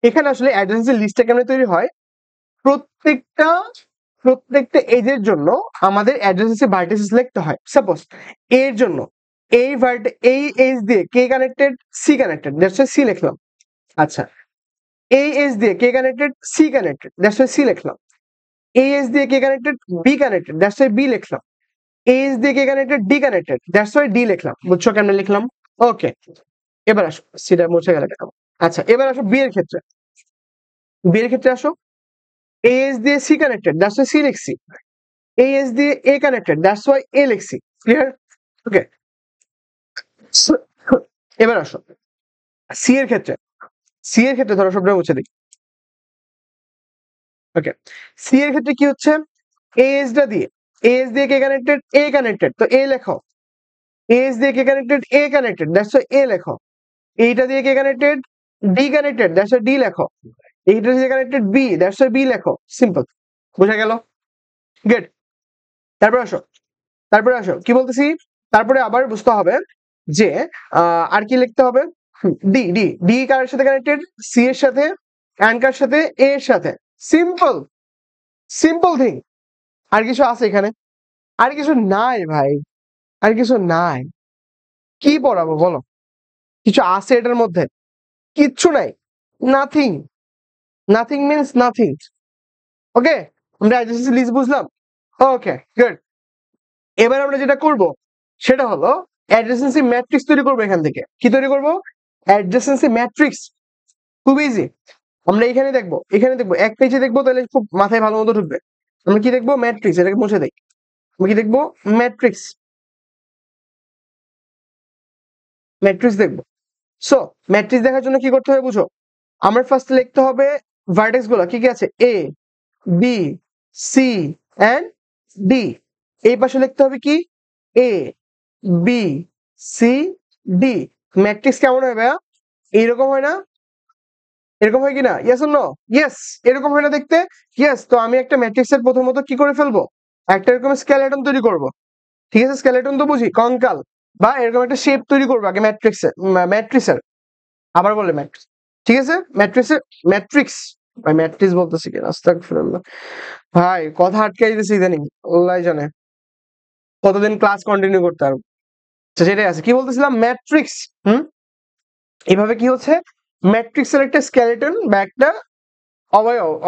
এখানে আসলে অ্যাডজেন্সি লিস্টটা কেমনে তৈরি হয়? প্রত্যেকটা প্রত্যেকটা এজের জন্য আমাদের অ্যাডজেন্সি ভার্টিসেস লিখতে হয়। সাপোজ এর জন্য এই এজ দিয়ে কে connected? C connected, that's why C লিখলাম। আচ্ছা, এই এজ দিয়ে কে connected? C connected, that's why C লিখলাম। এই এজ দিয়ে কে connected? B connected, that's why B লিখলাম। এই এজ দিয়ে কে connected? D connected, that's why D লিখলাম। বুঝছো কেমনে লিখলাম? ওকে, এবার আসো, সিটা মুছে গেলে কেন? আচ্ছা, এবার আসো বি এর ক্ষেত্রে। বি এর ক্ষেত্রে আসো, এ এজ দিয়ে C connected, that's why C লিখছি। এই এজ দিয়ে A connected, that's why A লিখছি। ক্লিয়ার? ওকে, এবার আসো সি এর ক্ষেত্রে। ধরো সবটা মুছে দিই। ওকে, সি এর ক্ষেত্রে কি হচ্ছে? এজ দিয়ে কে কানেক্টেড? এ কানেক্টেড, তো এ লেখো। এজ দিয়ে কে connected? A connected, that's why A লেখো। এইটা দিয়ে কে connected? D connected, that's why D লেখো। এইটা দিয়ে connected B, that's why B লেখো। সিম্পল, বোঝা গেল? গুড। তারপর আসো, কি বলতেছি? তারপরে আবার বুঝতে হবে যে আর কি লিখতে হবে? ডি, কার সাথে কানেক্টেড? সি এর সাথে। এন্ড কার সাথে? এ এর সাথে। Simple, thing. আর কিছু আছে এখানে? আর কিছু নাই ভাই, আর কিছু নাই। কি পড়াবো বলো? কিছু আছে এটার মধ্যে? কিচ্ছু নাই, নাথিং। Means nothing. ওকে, আমরা অ্যাডজেসেন্সি লিস্ট বুঝলাম। ওকে, গুড। এবার আমরা যেটা করব সেটা হলো অ্যাডজেসেন্সি ম্যাট্রিক্স তৈরি করবো। এখান থেকে কি তৈরি করব? অ্যাডজেসেন্সি ম্যাট্রিক্স। খুব ইজি। আমরা এখানে দেখবো এক পেজে দেখবো, তাহলে খুব মাথায় ভালো মতো ঢুকবে। আমরা কি দেখবো? ম্যাট্রিক্স। এটাকে মুছে দেই। আমরা কি দেখবো? ম্যাট্রিক্স। দেখবো। সো ম্যাট্রিক্স দেখার জন্য কি করতে হবে বুঝো? আমার ফার্স্ট লিখতে হবে ভার্টেক্স গুলো কি কি আছে, এ, বি, সি এন্ড ডি। এই পাশে লিখতে হবে কি? এ, বি, সি, ডি। ম্যাট্রিক্স কেমন হয় ভাইয়া? এইরকম হয় না? এরকম হয় কিনা? Yes or no? ইয়েস, এরকম হয় না দেখতে? ইয়েস। তো আমি একটা ম্যাট্রিক্সের প্রথমত কি করে ফেলবো? একটা এরকম স্কেলেটন তৈরি করব। ঠিক আছে, স্কেলেটন তো বুঝি, কঙ্কাল বা এরকম একটা শেপ তৈরি করবো আগে ম্যাট্রিক্সের। আবার বলে ম্যাট্রিক্স, ঠিক আছে, ম্যাট্রিক্স। ভাই ম্যাট্রিক্স বলতেছি কি, আস্তাগফিরুল্লাহ। ভাই কথা আটকে দিতেছি ইদানিং, আল্লাহ জানে। কতদিন ক্লাস কন্টিনিউ করতে পারবো। সেটাই আছে। কি বলতেছিলাম, ম্যাট্রিক্স। এইভাবে কি হচ্ছে, ম্যাট্রিক্সের একটা স্কেলেটন বা একটা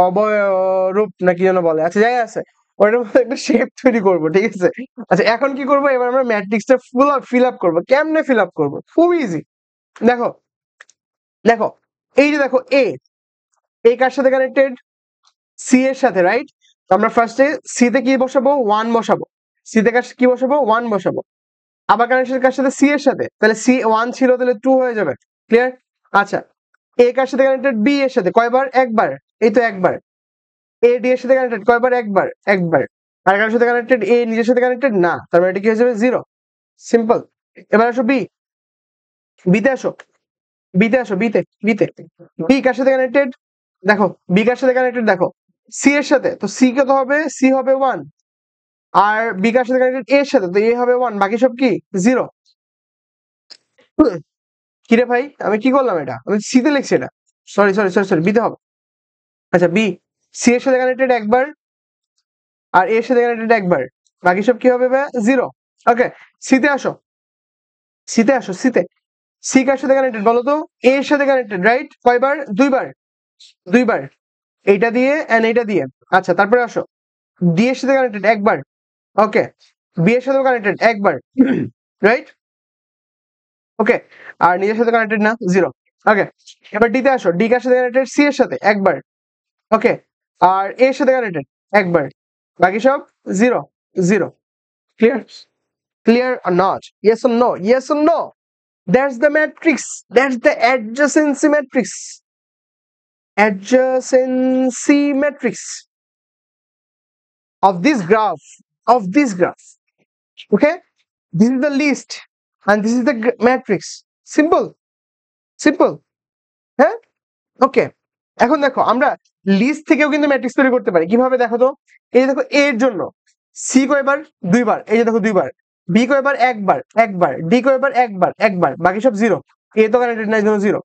অবয়রূপ না কি যেন বলে, আচ্ছা যাই আছে, ওটার মধ্যে একটা শেপ তৈরি করবো, ঠিক আছে। আচ্ছা এখন কি করবো, এবার আমরা ম্যাট্রিক্সটা ফিল আপ করবো। কেমনে ফিল আপ করবো, খুব ইজি। দেখো দেখো, এই যে দেখো এ কার সাথে কানেক্টেড, সি এর সাথে, রাইট। তো আমরা ফার্স্টে সি তে কি বসাবো, 1 বসাবো। সি তে কি বসাবো, 1 বসাবো। আবার কানেকশন কার সাথে, সি এর সাথে, তাহলে সি 1 ছিল, তাহলে 2 হয়ে যাবে। ক্লিয়ার। আচ্ছা, এ কার সাথে কানেক্টেড, বি এর সাথে, কয়বার, একবার। এই তো একবার। এ ডি এর সাথে কানেক্টেড, কয়বার, একবার, একবার। আর কার সাথে কানেক্টেড, এ নিজের সাথে কানেক্টেড না, তার মানে এটা কি হয়ে যাবে, 0। সিম্পল। এবার আসো বিতে আসো, বিতে বি কার সাথে কানেক্টেড, দেখো বি কার সাথে কানেক্টেড, দেখো সি এর সাথে, তো সি কত হবে, সি হবে 1। আর বি কার সাথে কানেক্টেড, এর সাথে, তো এ হবে 1, বাকি সব কি 0। কিরে ভাই, আমি কি করলাম, এটা আমি সি তে লিখছি, এটা সরি সরি সরি সরি, বিতে হবে। আচ্ছা, বি সি এর সাথে কানেক্টেড একবার, আর এর সাথে কানেক্টেড একবার, বাকি সব কি হবে ভাই, 0। ওকে, সিতে আসো, সিতে সি কার সাথে কানেক্টেড বলো তো, এ এর সাথে কানেক্টেড, রাইট। কয়বার, দুইবার, দুইবার। এইটা দিয়ে এন্ড এইটা দিয়ে। আচ্ছা তারপরে আসো, ডি এর সাথে কানেক্টেড একবার। ওকে, বি এর সাথেও কানেক্টেড একবার, রাইট। ওকে, আর নিজের সাথে কানেক্টেড না, 0। ওকে, এবার ডি তে আসো, ডি কার সাথে কানেক্টেড, সি এর সাথে একবার। ওকে, আর এর সাথে কানেক্টেড একবার, বাকি সব 0 0। Clear, clear or not, yes or no, yes or no? That's the matrix, that's the adjacency matrix of this graph. Okay, this is the list and this is the matrix. Simple, simple. হ্যাঁ, ওকে। এখন দেখো, আমরা list থেকেও কিন্তু matrix তৈরি করতে পারি। কিভাবে দেখো তো, এই যে দেখো, এ এর জন্য সি কয়বার, দুইবার, এই যে দেখো দুইবার। বি কয়বার, একবার, একবার। ডি কয়বার, একবার, একবার, বাকি সব 0। এ তো কানেক্টেড নাই, জন্য 0।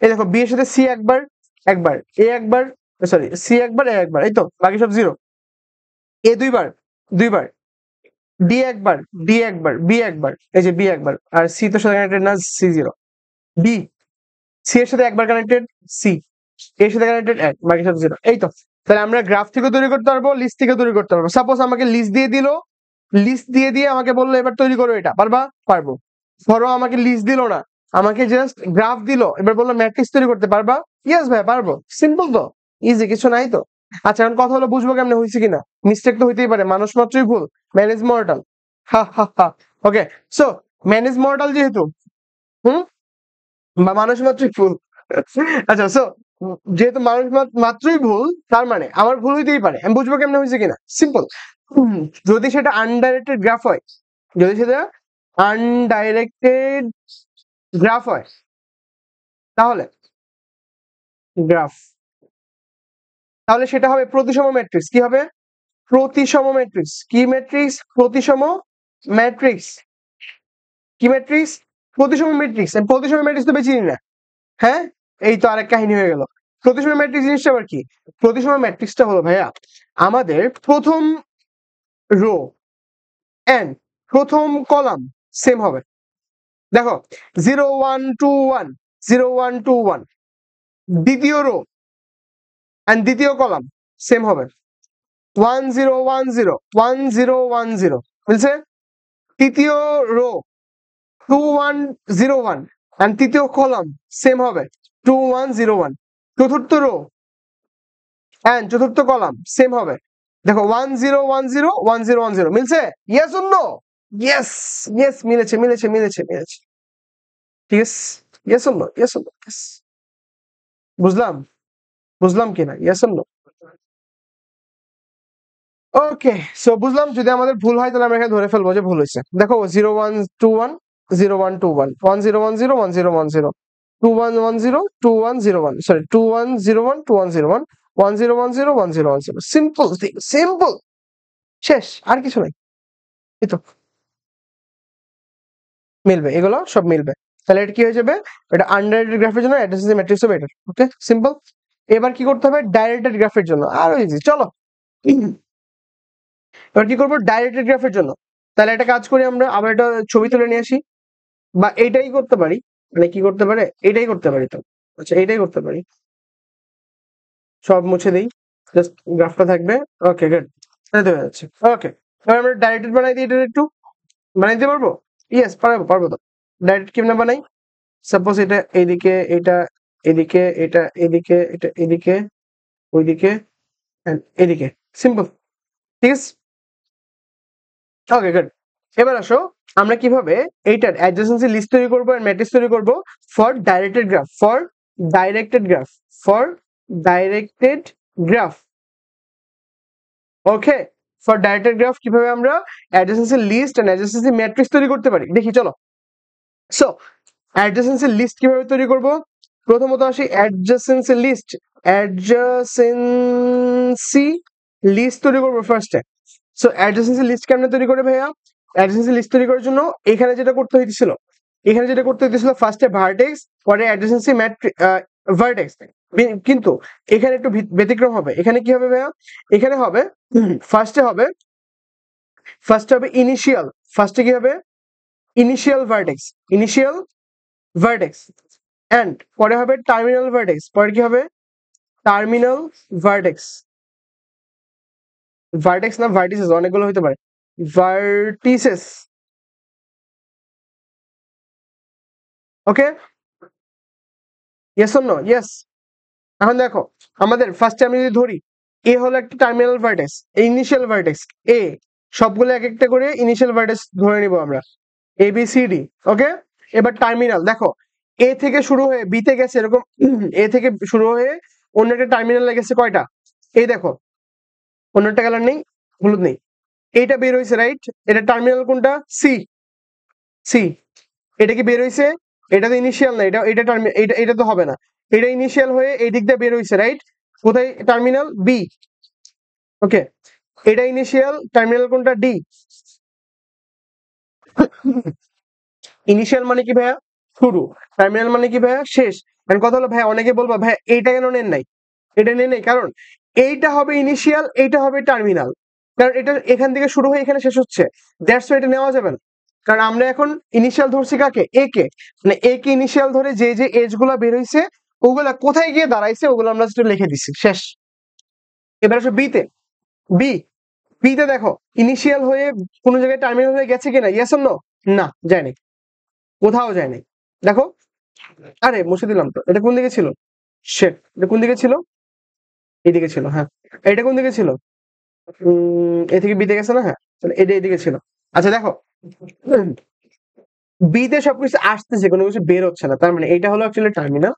এই দেখো, বি এর সাথে সি একবার, একবার, এ একবার, সরি সি একবার, এ একবার, এই তো বাকি সব 0। এ দুইবার, দুইবার। ডি একবার, ডি একবার, বি একবার, এই যে বি একবার, আর সি তো সাথে কানেক্টেড না, সি 0। বি সি এর সাথে একবার কানেক্টেড, সি এর সাথে কানেক্টেড 1, বাকি সব 0। এই তো, তাহলে আমরা গ্রাফ থেকে তৈরি করতে পারবো, লিস্ট থেকে তৈরি করতে পারবো। সাপোজ আমাকে লিস্ট দিয়ে দিল, লিস্ট দিয়ে আমাকে বললো এবার তৈরি করো এটা, পারবা, পারবো। ধরো আমাকে লিস্ট দিল না, আমাকে জাস্ট গ্রাফ দিল, এবার বললো ম্যাট্রিক্স তৈরি করতে পারবা, ইয়েস ভাই পারবো। সিম্পল তো, ইজি, কিছু নাই তো। আচ্ছা এখন কথা হলো, বুঝবো কেমনে হয়েছে কিনা, মিস্টেক তো হইতেই পারে, মানুষ মাত্রই ভুল, ম্যান ইজ মর্টাল। হা হা হা। Okay, so man is mortal যেহেতু, হুম, বা মানুষ মাত্রই ভুল। আচ্ছা, সো যেহেতু মানুষ মাত্রই ভুল, তার মানে আমার ভুল হইতেই পারে, আমি বুঝবো কেমনে হয়েছে কিনা, সিম্পল। যদি সেটা আনডাইরেক্টেড গ্রাফ হয়, যদি সেটা আনডাইরেক্টেড গ্রাফ হয়, তাহলে গ্রাফ, তাহলে সেটা হবে প্রতিসম ম্যাট্রিক্স। কি হবে, প্রতিসম ম্যাট্রিক্স। কি ম্যাট্রিক্স, প্রতিসম ম্যাট্রিক্স। কি ম্যাট্রিক্স, প্রতিসম ম্যাট্রিক্স। প্রতিসম ম্যাট্রিক্স তো বেশি না। হ্যাঁ, এই তো আরেক কাহিনী হয়ে গেল। প্রতিসম ম্যাট্রিক্স জিনিসটা আবার কি, প্রতিসম ম্যাট্রিক্সটা হলো ভাইয়া, আমাদের প্রথম রো এন্ড প্রথম কলাম সেম হবে। দেখো 0 1 2 1, 0 1 2 1, দ্বিতীয় রো এন্ড দ্বিতীয় কলাম সেম হবে, 1 0 1 0 1 0 1 0, বুঝছে। তৃতীয় রো 2 1 0 1 এন্ড তৃতীয় কলাম সেম হবে, 2 1 0 1। চতুর্থ রো এন্ড চতুর্থ কলাম সেম হবে, দেখো 1 0 1 0 1 0 1 0, মিলছে, yes or no, yes, yes, মিলেছে মিলেছে মিলেছে মিলেছে, ঠিক আছে, yes or no, yes or no, yes. বুঝলাম, বুঝলাম কিনা, yes or no. Okay, so বুঝলাম, যদি আমাদের ভুল হয় তাহলে আমরা এখানে ধরে ফেলবো যে ভুল হয়েছে। দেখো 0 1 2 1, 0 1 2 1, 1 0 1 0 1 0 1 0, 2 1 1 0 2 1 0 1, সরি 2 1 0 1 2 1 0 1, 1 0 1 0 1 0 1 0, সিম্পল, সিম্পল, শেষ, আর কিছু নাই। এই তো মিলবে, এগুলো সব মিলবে। তাহলে এটা কি হয়ে যাবে, এটা আনডাইরেক্টেড গ্রাফের জন্য অ্যাডজাসেন্সি ম্যাট্রিক্স হবে এটা। ওকে, সিম্পল। এবার কি করতে হবে, ডাইরেক্টেড গ্রাফের জন্য, আরো ইজি, চলো। এবার কি করবো, ডাইরেক্টেড গ্রাফের জন্য। তাহলে একটা কাজ করি, আমরা আবার একটা ছবি তুলে নিয়ে আসি, বা এইটাই করতে পারি, মানে কি করতে পারে, এইটাই করতে পারি তো। আচ্ছা এইটাই করতে পারি, সব মুছে দিই, জাস্ট গ্রাফটা থাকবে। ওকে গুড, এটা হয়ে যাচ্ছে। ওকে, এবার আমরা ডাইরেক্টেড বানাই দিই, এটা একটু বানাই দিতে পারবো? ইয়েস, পারবো পারবো তো। ডাইরেক্ট কেমনে বানাই? সাপোজ এটা এইদিকে, এটা এদিকে, এটা এদিকে, এটা এদিকে, ওইদিকে and এদিকে, সিম্পল। ঠিক আছে, ওকে গুড। এবার আসো, আমরা কিভাবে এইটার অ্যাডজেসেন্সি লিস্ট তৈরি করবো আর ম্যাট্রিক্স তৈরি করবো for directed graph, for directed graph, for directed graph. Okay, for directed graph কিভাবে আমরা অ্যাডজেসেন্সি লিস্ট এন্ড অ্যাডজেসেন্সি ম্যাট্রিক্স তৈরি করতে পারি দেখি, চলো। সো অ্যাডজেসেন্সি লিস্ট কিভাবে তৈরি করব? প্রথমত আসি অ্যাডজেসেন্সি লিস্ট, অ্যাডজেসেন্সি লিস্ট তৈরি করবো ফার্স্টে। সো অ্যাডজেসেন্সি লিস্ট কেমনে তৈরি করে ভাইয়া? অ্যাডজেসেন্সি লিস্ট তৈরি করার জন্য এখানে যেটা করতে হইতেছিল, ফার্স্টে ভার্টেক্স, পরে অ্যাডজেসেন্সি ভার্টেক্স। কিন্তু এখানে একটু ব্যতিক্রম হবে। এখানে কি হবে ভাইয়া? এখানে হবে ফার্স্টে হবে ইনিশিয়াল, ফার্স্টে কি হবে? Initial vertex, initial vertex, and পরে হবে টার্মিনাল ভার্টেক্স, পরে কি হবে? Terminal vertex. ভার্টেক্স না ভার্টিসেস, অনেকগুলো হতে পারে, vertices. Okay, yes or no? Yes. এখন দেখো, আমাদের ফার্স্টে আমি যদি ধরি, এ হলো একটা টার্মিনাল ভার্টেক্স, ইনিশিয়াল ভার্টেক্স এ, সবগুলো এক একটা করে ইনিশিয়াল ভার্টেক্স ধরে নিব আমরা, এ বি সি ডি। ওকে, এবার টার্মিনাল দেখো, এ থেকে শুরু হয়ে বি তে গেছে, এরকম এ থেকে শুরু হয়ে অন্য একটা টার্মিনাল গেছে কয়টা? এই দেখো, অন্য একটা কালার নেই, হলুদ নেই, এইটা বের হয়েছে রাইট, এটা টার্মিনাল কোনটা? C, C. এটা কি বের হয়েছে? এটা তো ইনিশিয়াল না, এটা এটা এটা এটা তো হবে না, এটা ইনিশিয়াল হয়ে এই দিক দিয়ে বের হয়েছে রাইট, কোথায়? Terminal B. ওকে, এটা ইনিশিয়াল, টার্মিনাল কোনটা? ডি। ইনিশিয়াল মানে কি ভাইয়া? শুরু। টার্মিনাল মানে কি ভাইয়া? শেষ। এন্ড কথা হলো ভাইয়া, অনেকে বলবা ভাইয়া এইটা কেন নেন নাই? এটা নেন নাই কারণ এইটা হবে ইনিশিয়াল, এইটা হবে টার্মিনাল, কারণ এটা এখান থেকে শুরু হয়ে এখানে শেষ হচ্ছে, দ্যাটস ওয়াই এটা নেওয়া যাবে না। কারণ আমরা এখন ইনিশিয়াল ধরছি কাকে? এ কে, মানে এ কে ইনিশিয়াল ধরে যে যে এজ গুলা বের হইছে, ওগুলা কোথায় গিয়ে দাঁড়াইছে ওগুলো আমরা একটু লিখে দিচ্ছি, শেষ। এবার আসো বি তে। বি, বি তে দেখো, ইনিশিয়াল হয়ে কোন জায়গায় টার্মিনাল হয়ে গেছে কিনা? Yes or no? না, যায়নি, কোথাও যায়নি। দেখো, আরে মুছে দিলাম তো, এটা কোন দিকে ছিল? শেট, এটা কোন দিকে ছিল? এইদিকে ছিল, হ্যাঁ। এটা কোন দিকে ছিল? এ থেকে বিতে গেছে না, হ্যাঁ, তাহলে এটা এদিকে ছিল। আচ্ছা দেখো, বিতে সবকিছু আসতেছে, কোনো কিছু বের হচ্ছে না, তার মানে এটা হলো অ্যাকচুয়ালি টার্মিনাল।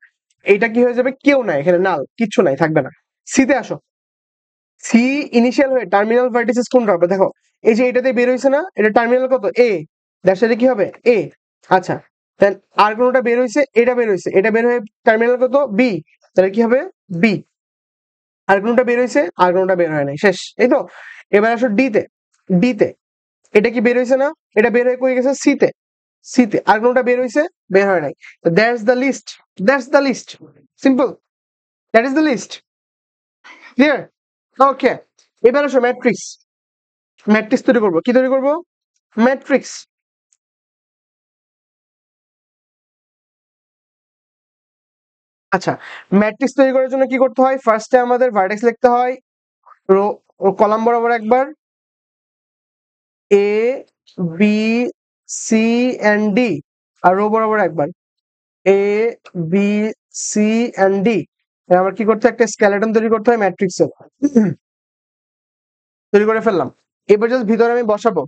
এটা কি হয়ে যাবে? কেউ নাই এখানে, নাল, কিচ্ছু নাই, থাকবে না। সিতে আসো, সি ইনিশিয়াল হয়ে টার্মিনাল ভার্টিসেস কোনটা হবে? দেখো, এই যে এটাতে বের হয়েছে না, এটা টার্মিনাল কত? এ, দ্যাটস সাথে কি হবে? এ। আচ্ছা, দেন আর কোনটা বের হয়েছে? এটা বের হয়েছে, এটা বের হয়ে টার্মিনাল কত? বি, তাহলে কি হবে? বি। আর কোনটা বের হয়েছে? আর কোনটা বের হয় নাই, শেষ, এই তো। এবার আসো ডি তে। ডি তে এটা কি বের হয়েছে না? এটা বের হয়ে কই গেছে? সি তে। সি তে আর কোনটা বের হয়েছে? বের হয় নাই। That's the list, that's the list, simple, that is the list. Clear? Okay, এবার আসো ম্যাট্রিক্স। ম্যাট্রিক্স তৈরি করবো, কি তৈরি করবো? ম্যাট্রিক্স। আচ্ছা, ম্যাট্রিক্স তৈরি করার জন্য কি করতে হয়? ফার্স্টে আমাদের ভার্টেক্স লিখতে হয়, রো ও কলাম বরাবর একবার, A B C and D, আর রো বরাবর একবার, A B C and D. আমার কি করতে হয়? একটা স্কেলেটন তৈরি করতে হয় ম্যাট্রিক্সের। তৈরি করে ফেললাম। এবার জাস্ট ভিতরে আমি বসাবো,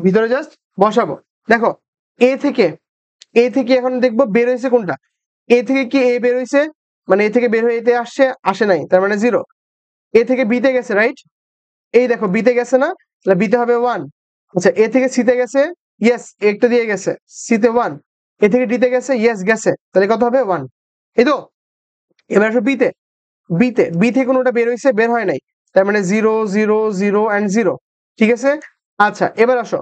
ভিতরে জাস্ট বসাবো। দেখো, এ থেকে, এ থেকে এখন দেখবো বের হয়েছে কোনটা? এ থেকে কি এ বের হয়েছে? মানে এ থেকে বের হয়ে এতে আসছে, আসে নাই, তার মানে জিরো। এ থেকে বিতে গেছে রাইট, এই দেখো বিতে গেছে না, তাহলে বিতে হবে ওয়ান। আচ্ছা, এ থেকে সিতে গেছে, ইয়েস, একটা দিয়ে গেছে, সিতে ওয়ান। এ থেকে ডিতে গেছে, ইয়েস গেছে, তাহলে কত হবে? ওয়ান। এই তো। এবার আসো বিতে। বিতে, বি থেকে কোনোটা বের হয়েছে? বের হয় নাই, তার মানে zero zero zero and zero. ঠিক আছে, আচ্ছা এবার আসো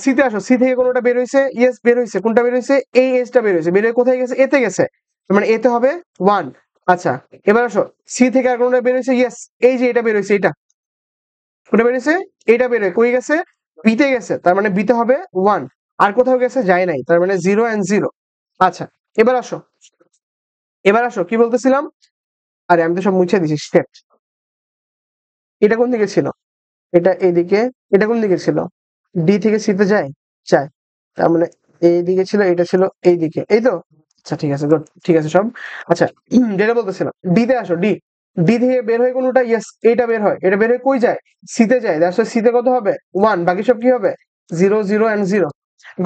সিতে আসো। সি থেকে কোনোটা বের হয়েছে? ইয়েস বের হয়েছে, কোনটা বের হয়েছে? এই এজটা বের হয়েছে, বের হয়ে কোথায় গেছে? এতে গেছে, তার মানে এতে হবে ওয়ান। আচ্ছা, এবার আসো সি থেকে আর কোনোটা বের হয়েছে? ইয়েস, এই যে এটা বের হয়েছে, এটা কোনটা বের হয়েছে? এটা বের হয়ে কই গেছে? বিতে গেছে, তার মানে বিতে হবে 1, আর কোথাও গেছে যায় নাই, তার মানে 0 and 0। আচ্ছা, এবার আসো, কি বলতেছিলাম, আরে আমি তো সব মুছে দিছি, শিট। এটা কোন দিকে ছিল, এটা এইদিকে, এটা কোন দিকে ছিল, ডি থেকে সি তে যায়, যায়, তার মানে এই দিকে ছিল, এটা ছিল এই দিকে, এই তো। আচ্ছা ঠিক আছে, গুড, ঠিক আছে সব। আচ্ছা, যেটা বলতেছিলাম, ডি তে আসো, ডি, ডি থেকে বের হয় কোনটা, ইয়েস এইটা বের হয়, এটা বের হয়ে কই যায়, সি তে যায়, দ্যাটস সি তে কত হবে 1, বাকি সব কি হবে 0 0 and 0।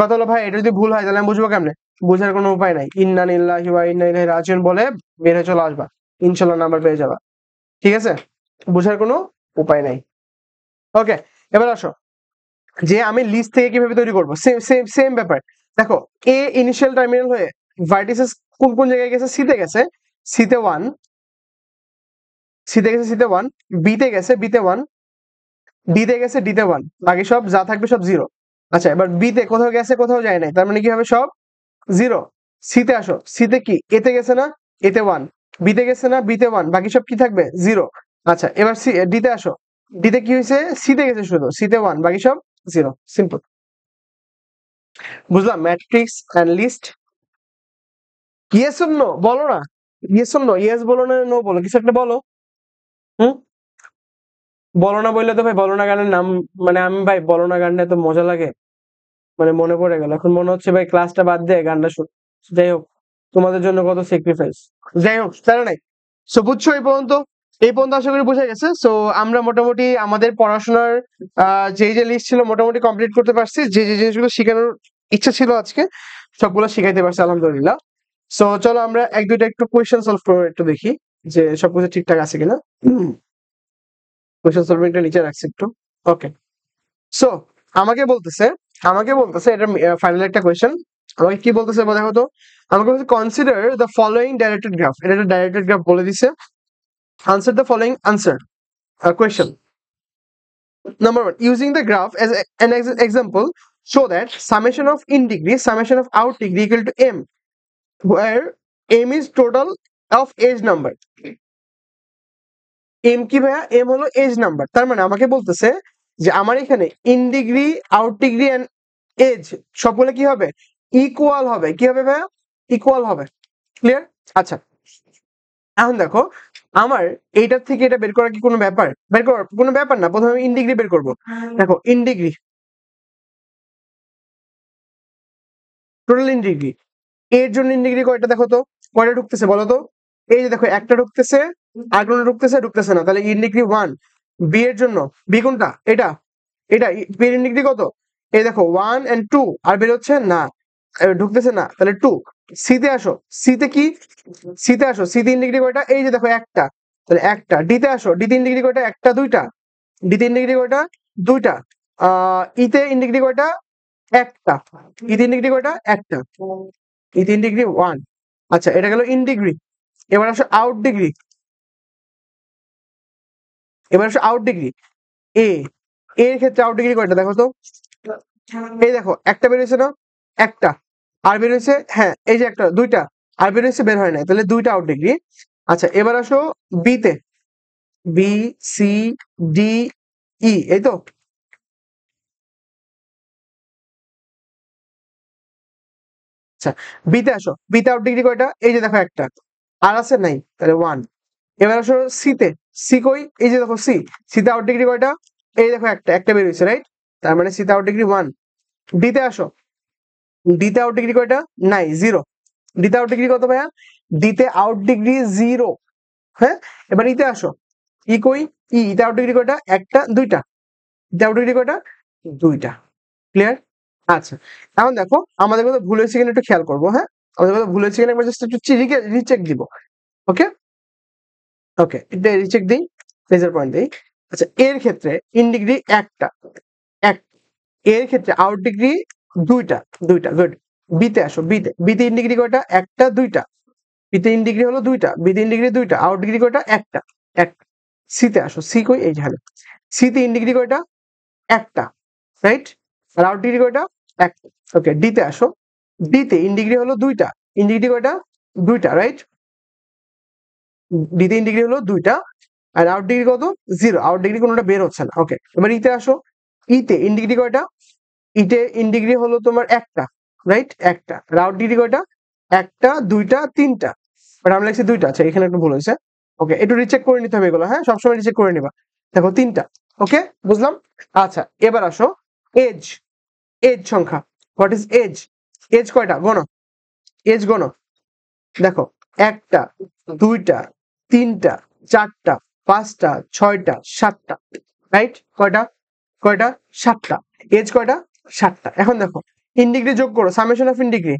কথা হলো ভাই, এটা যদি ভুল হয় তাহলে আমি বুঝবো কেমনে, বুঝার কোনো উপায় নাই, ইন্না লিল্লাহি ওয়া ইন্না ইলাইহি রাজিউন বলে বের হয়ে চলে আসবা, ইনশাআল্লাহ নাম্বার পেয়ে যাবা, ঠিক আছে, বুঝার কোনো উপায় নাই। ওকে, এবার আসো, যে আমি লিস্ট থেকে কিভাবে তৈরি করব, সেম সেম সেম ব্যাপার। দেখো, এ ইনিশিয়াল টার্মিনাল হয়ে ভার্টিসেস কোন কোন জায়গায় গেছে, সি তে গেছে, সি তে 1, সি তে গেছে, সি তে 1, বি তে গেছে, বি তে 1, ডি তে গেছে, ডি তে 1, বাকি সব যা থাকবে সব 0। আচ্ছা, এবার বি তে কোথাও গেছে, কোথাও যায় নাই, তার মানে কি হবে সব 0। সি তে আসো, সি তে কি, এ তে গেছে না, এ তে 1, বি তে গেছে না, বি তে 1, বাকি সব কি থাকবে 0। আচ্ছা, এবার সি ডি তে আসো, ডি তে কি হয়েছে, সি তে গেছে শুধু, সি তে 1, বাকি সব 0, সিম্পল। বুঝলাম matrix and list. Yes or no বলো না, ইয়েস অর নো, ইয়েস বলো না নো বলো, কিছু একটা বলো। হুম, বলো না বললে তো ভাই, বলো না গানের নাম, মানে আমি ভাই বলো না গানটা এত মজা লাগে, মানে মনে পড়ে গেল, এখন মনে হচ্ছে ভাই ক্লাসটা বাদ দিয়ে গানটা শুন। যাই হোক, তোমাদের জন্য কত স্যাক্রিফাইস, যাই হোক তারা নাই। সো বুঝছো, এই পর্যন্ত আশা করি বোঝা গেছে। সো আমরা মোটামুটি আমাদের পড়াশোনার যেই যে লিস্ট ছিল মোটামুটি কমপ্লিট করতে পারছি, যে যে জিনিসগুলো শেখানোর ইচ্ছা ছিল আজকে সবগুলো শিখাইতে পারছি আলহামদুলিল্লাহ। সো চলো আমরা এক দুইটা একটু কোয়েশ্চেন সলভ করে একটু দেখি যে সবকিছু ঠিকঠাক আছে কিনা। কোয়েশ্চেন সলভিংটা নিচে রাখছি একটু। ওকে, সো আমাকে বলতেছে, এটা ফাইনাল একটা কোয়েশ্চেন। আমাকে কি বলতেছে দেখো তো, আমাকে বলছে consider the following directed graph, এটা একটা ডাইরেক্টেড গ্রাফ বলে দিছে, answer the following answer question. Number one, using the graph as an example, show that summation of in degree, summation of out degree equal to m, where m is total of edge number. m কি ভাইয়া, m হলো age number, তার মানে আমাকে বলতেছে যে আমার এখানে in degree, out degree and edge সবগুলো কি হবে, ইকুয়াল হবে, কি হবে ভাইয়া, ইকুয়াল হবে, ক্লিয়ার। আচ্ছা, এখন দেখো, আমার এইটার থেকে এটা বের করা কি কোনো ব্যাপার, বের করার কোনো ব্যাপার না, প্রথমে আমি ইন ডিগ্রি বের করবো। দেখো in degree, total in degree, এর জন্য ইন ডিগ্রি কয়টা দেখো তো, কয়টা ঢুকতেছে বলো তো, এই যে দেখো একটা ঢুকতেছে, আর কোনটা ঢুকতেছে, ঢুকতেছে না, তাহলে ইন ডিগ্রি 1। বি এর জন্য, বি কোনটা, এটা, এটা বি এর ইন ডিগ্রি কত, এই দেখো 1 and 2, আর বের হচ্ছে না, ঢুকতেছে না, তাহলে 2। সি তে আসো, সি তে কি, সি তে আসো, সি তে ইন ডিগ্রি কয়টা, এই যে দেখো একটা, তাহলে একটা। ডি তে আসো, ডি তে ইন ডিগ্রি কয়টা, একটা দুইটা, ডি তে ইন ডিগ্রি কয়টা, দুইটা। ই তে ইন ডিগ্রি কয়টা, একটা, ই তে ইন ডিগ্রি কয়টা, একটা, ই তে ইন ডিগ্রি 1। আচ্ছা, এটা গেল ইন ডিগ্রি। এবার আসো আউট ডিগ্রি, এবার আসো আউট ডিগ্রি, এ, এর ক্ষেত্রে আউট ডিগ্রি কয়টা দেখো তো, এই দেখো একটা বেরিয়েছে না, একটা, আর বেরিয়েছে, হ্যাঁ এই যে একটা, দুইটা, আর বেরিয়েছে, বের হয় নাই, তাহলে দুইটা আউট ডিগ্রি। আচ্ছা, এবার আসো বি তে, বি, সি, ডি, ই, এই তো। আচ্ছা, বি তে আসো, বি তে আউট ডিগ্রি কয়টা, এই যে দেখো একটা, আর আছে নাই, তাহলে 1। এবার আসো সি তে, সি কই, এই যে দেখো সি, সি তে আউট ডিগ্রি কয়টা, এই দেখো একটা, একটা বেরিয়েছে রাইট, তার মানে সি তে আউট ডিগ্রি 1। ডি তে আসো, ডি তে আউট ডিগ্রি কয়টা, নাই 0। ডি তে আউট ডিগ্রি কত ভাইয়া, ডি তে আউট ডিগ্রি 0। হ্যাঁ, এবার ইতে আসো, ই কই, ইতে আউট ডিগ্রি কয়টা, একটা দুইটা, ইতে আউট ডিগ্রি কয়টা, দুইটা, ক্লিয়ার। আচ্ছা, এখন দেখো আমাদের কথা ভুল হয়েছে কিনা একটু খেয়াল করবো, হ্যাঁ আমাদের কথা ভুল হয়েছে কিনা একবার জাস্ট একটু রিচেক দিব। ওকে, ওকে, এটা রিচেক দিই, লেজার পয়েন্ট দিই। আচ্ছা, এর ক্ষেত্রে ইন ডিগ্রি একটা, এক, এর ক্ষেত্রে আউট ডিগ্রি দুইটা, দুইটা, গুড। বিতে আসো, বিতে, বিতে ইন ডিগ্রি কয়টা, একটা দুইটা, বিতে ইন ডিগ্রি হলো দুইটা, বিতে ইন ডিগ্রি দুইটা, আউট ডিগ্রি কয়টা, একটা, একটা। সিতে আসো, সি কই, এই যে সিতে ইন ডিগ্রি কয়টা, একটা, রাইট, আর আউট ডিগ্রি কয়টা, একটা। ওকে, ডিতে আসো, ডিতে ইন ডিগ্রি হলো দুইটা, ইন ডিগ্রি কয়টা, দুইটা, রাইট, ডিতে ইন ডিগ্রি হলো দুইটা, আর আউট ডিগ্রি কত, 0, আউট ডিগ্রি কোনোটা বের হচ্ছে না। ওকে, এবার ইতে আসো, ইতে ইন ডিগ্রি কয়টা? ইতে ইন ডিগ্রি হলো তোমার একটা, রাইট? একটা। আর আউট ডিগ্রি কয়টা? একটা, দুইটা, তিনটা। বাট আমি লিখছি দুইটা। আচ্ছা, এখানে একটু ভুল হয়েছে। ওকে, একটু রিচেক করে নিতে হবে এগুলো, হ্যাঁ? সবসময় রিচেক করে নিবা। দেখো তিনটা। ওকে, বুঝলাম। আচ্ছা, এবার আসো এজ। এজ সংখ্যা। What is edge? এজ কয়টা? গণো। এজ গণো। দেখো, একটা, দুইটা, তিনটা, চারটা, পাঁচটা, ছয়টা, সাতটা, রাইট? কয়টা? কয়টা? সাতটা। এজ কয়টা? সাতটা। এখন দেখো, ইন ডিগ্রি যোগ করো, summation of in degree.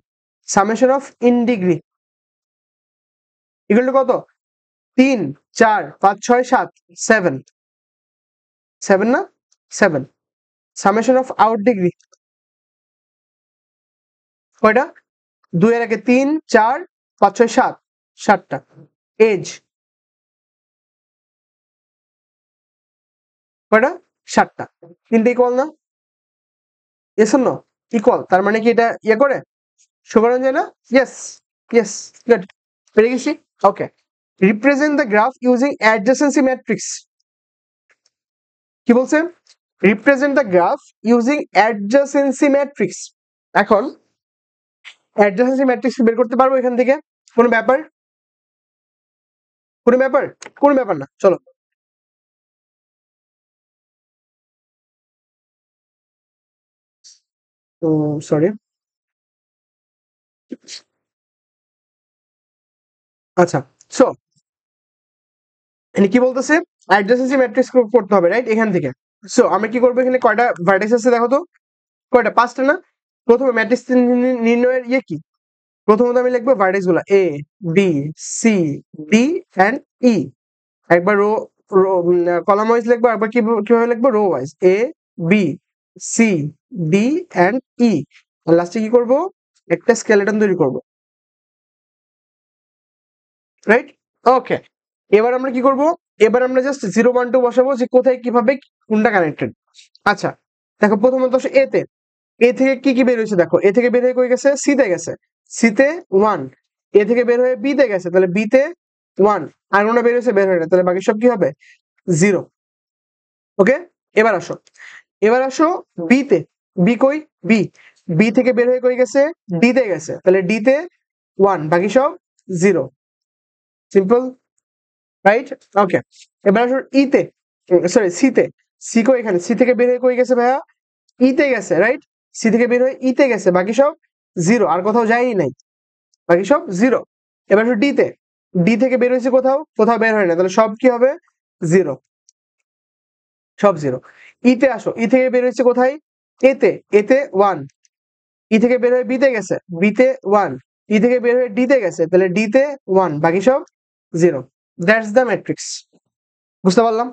Summation of in degree equal to কত? 3 4 5 6 7 7 7 না? 7। সামেশন অফ আউট ডিগ্রি কয়টা? 2 এর আগে 3 4 5 6 7 7টা। এজ কয়টা? 7টা। তিনটে ইকুয়াল না? Yes or no? ইকুয়াল। তার মানে কি এটা ইয়ে করে শো করানো যায় না? Yes, yes, good. পেরে গেছি? Okay. Represent the graph using adjacency matrix. কি বলছে? Represent the graph using adjacency matrix. এখন অ্যাডজেসেন্সি ম্যাট্রিক্স বের করতে পারবো এখান থেকে? কোনো ব্যাপার? কোনো ব্যাপার? কোনো ব্যাপার না। চলো। সরি। আচ্ছা, সো কি বলতেছে? অ্যাডজেসেন্সি ম্যাট্রিক্স করতে হবে, রাইট? এখান থেকে। সো আমরা কি করবো? এখানে কয়টা ভার্টেক্স আছে দেখো তো? কয়টা? 5টা না? প্রথমে ম্যাট্রিক্স নির্ণয়ের ইয়ে কি? প্রথমত আমি লিখবো ভার্টেক্স গুলা A, B, C, D and E. একবার রো রো কলাম ওয়াইজ লিখবো, একবার কিভাবে লিখবো? Row wise. A, B, C, D and E. আর লাস্টে কি করব? একটা স্কেলেটন তৈরি করব, রাইট? ওকে। এবার আমরা কি করব? এবার আমরা জাস্ট 0 1 2 বসাবো যে কোথায় কিভাবে কোনটা কানেক্টেড। আচ্ছা, দেখো প্রথমত আসো এ তে। এ থেকে কি কি বের হয়েছে দেখো? এ থেকে বের হয়ে কই গেছে? সি তে গেছে। সি তে 1। এ থেকে বের হয়ে বি তে গেছে, তাহলে বি তে 1। আর কোনটা বের হয়েছে? বের হয় না, তাহলে বাকি সব কি হবে? 0। ওকে। এবার আসো, এবার আসো বি তে। বি কই? বি। বি থেকে বের হয়ে কই গেছে? ডি তে গেছে, তাহলে ডি তে 1, বাকি সব 0। Simple, right? ওকে। এবার আসো ই তে, সরি সি তে। সি কই? এখানে। সি থেকে বের হয়ে কই গেছে ভাইয়া? ই তে গেছে, রাইট? সি থেকে বের হয়ে ই তে গেছে, বাকি সব 0। আর কোথাও যায়ই নাই, বাকি সব 0। এবার আসো ডি তে। ডি থেকে বের হয়েছে কোথাও? কোথাও বের হয় না, তাহলে সব কি হবে? 0। সব 0। ই তে আসো। ই থেকে বের হয়েছে কোথায়? এ তে। এ তে 1। ই থেকে বের হয়ে বি তে গেছে, বি তে 1। ই থেকে বের হয়ে ডি তে গেছে, তাহলে ডি তে 1, বাকি সব 0। That's the matrix. বুঝতে পারলাম?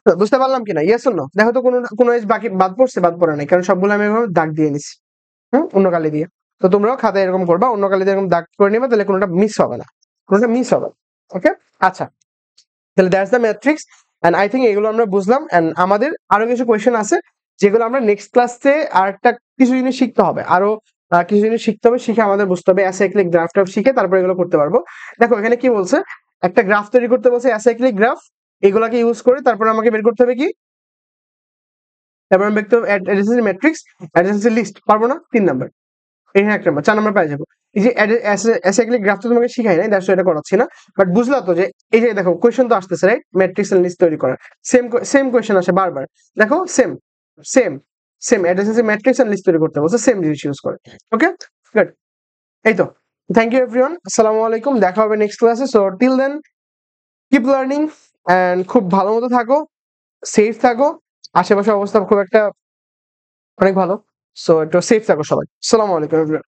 বুঝতে পারলাম কিনা? Yes or no? দেখো তো কোনো কোনো এজ বাকি বাদ পড়ছে? বাদ পড়ে নাই, কারণ সবগুলো আমি এভাবে দাগ দিয়ে নিছি, অন্য কালি দিয়ে। তো তোমরাও খাতায় এরকম করবা, অন্য কালি দিয়ে এরকম দাগ করে নিবা, তাহলে কোনোটা মিস হবে না। কোনোটা মিস হবে না। ওকে। আচ্ছা, তাহলে that's the matrix. And I think এগুলো আমরা বুঝলাম। এন্ড আমাদের আরো কিছু কোয়েশ্চেন আছে যেগুলো আমরা নেক্সট ক্লাসে আর একটা কিছু জিনিস শিখতে হবে। আরো কিছু জিনিস শিখতে হবে, শিখে আমাদের বুঝতে হবে অ্যাসাইক্লিক গ্রাফ টাফ শিখে তারপর এগুলো করতে পারবো। দেখো এখানে কি বলছে? একটা গ্রাফ তৈরি করতে বলছে, অ্যাসাইক্লিক গ্রাফ। এগুলাকে ইউজ করে তারপর আমাকে বের করতে হবে কি? তারপর আমি দেখতে হবে অ্যাডজেন্সি ম্যাট্রিক্স, অ্যাডজেন্সি লিস্ট। পারবো না? 3 নাম্বার। এখানে 1 নাম্বার, 4 নাম্বার পাই যাবো। এই যে অ্যাসাইক্লিক গ্রাফ তো তোমাকে শিখাই নাই, দ্যাটস এটা করাচ্ছি না। বাট বুঝলা তো যে এই যে দেখো কোয়েশ্চেন তো আসতেছে, রাইট? ম্যাট্রিক্স এর লিস্ট তৈরি করা। সেম সেম কোয়েশ্চেন আসে বারবার। দেখো same same same adjacency matrix এর লিস্ট তৈরি করতে বলছে, সেম জিনিস ইউজ করে। Okay, good. এই তো। Thank you everyone. আসসালামু আলাইকুম। দেখা হবে নেক্সট ক্লাসে। So till then keep learning and খুব ভালো মতো থাকো, সেফ থাকো। আশেপাশে অবস্থা খুব একটা অনেক ভালো। সো একটু সেফ থাকো সবাই। আসসালামু আলাইকুম এভরিওয়ান।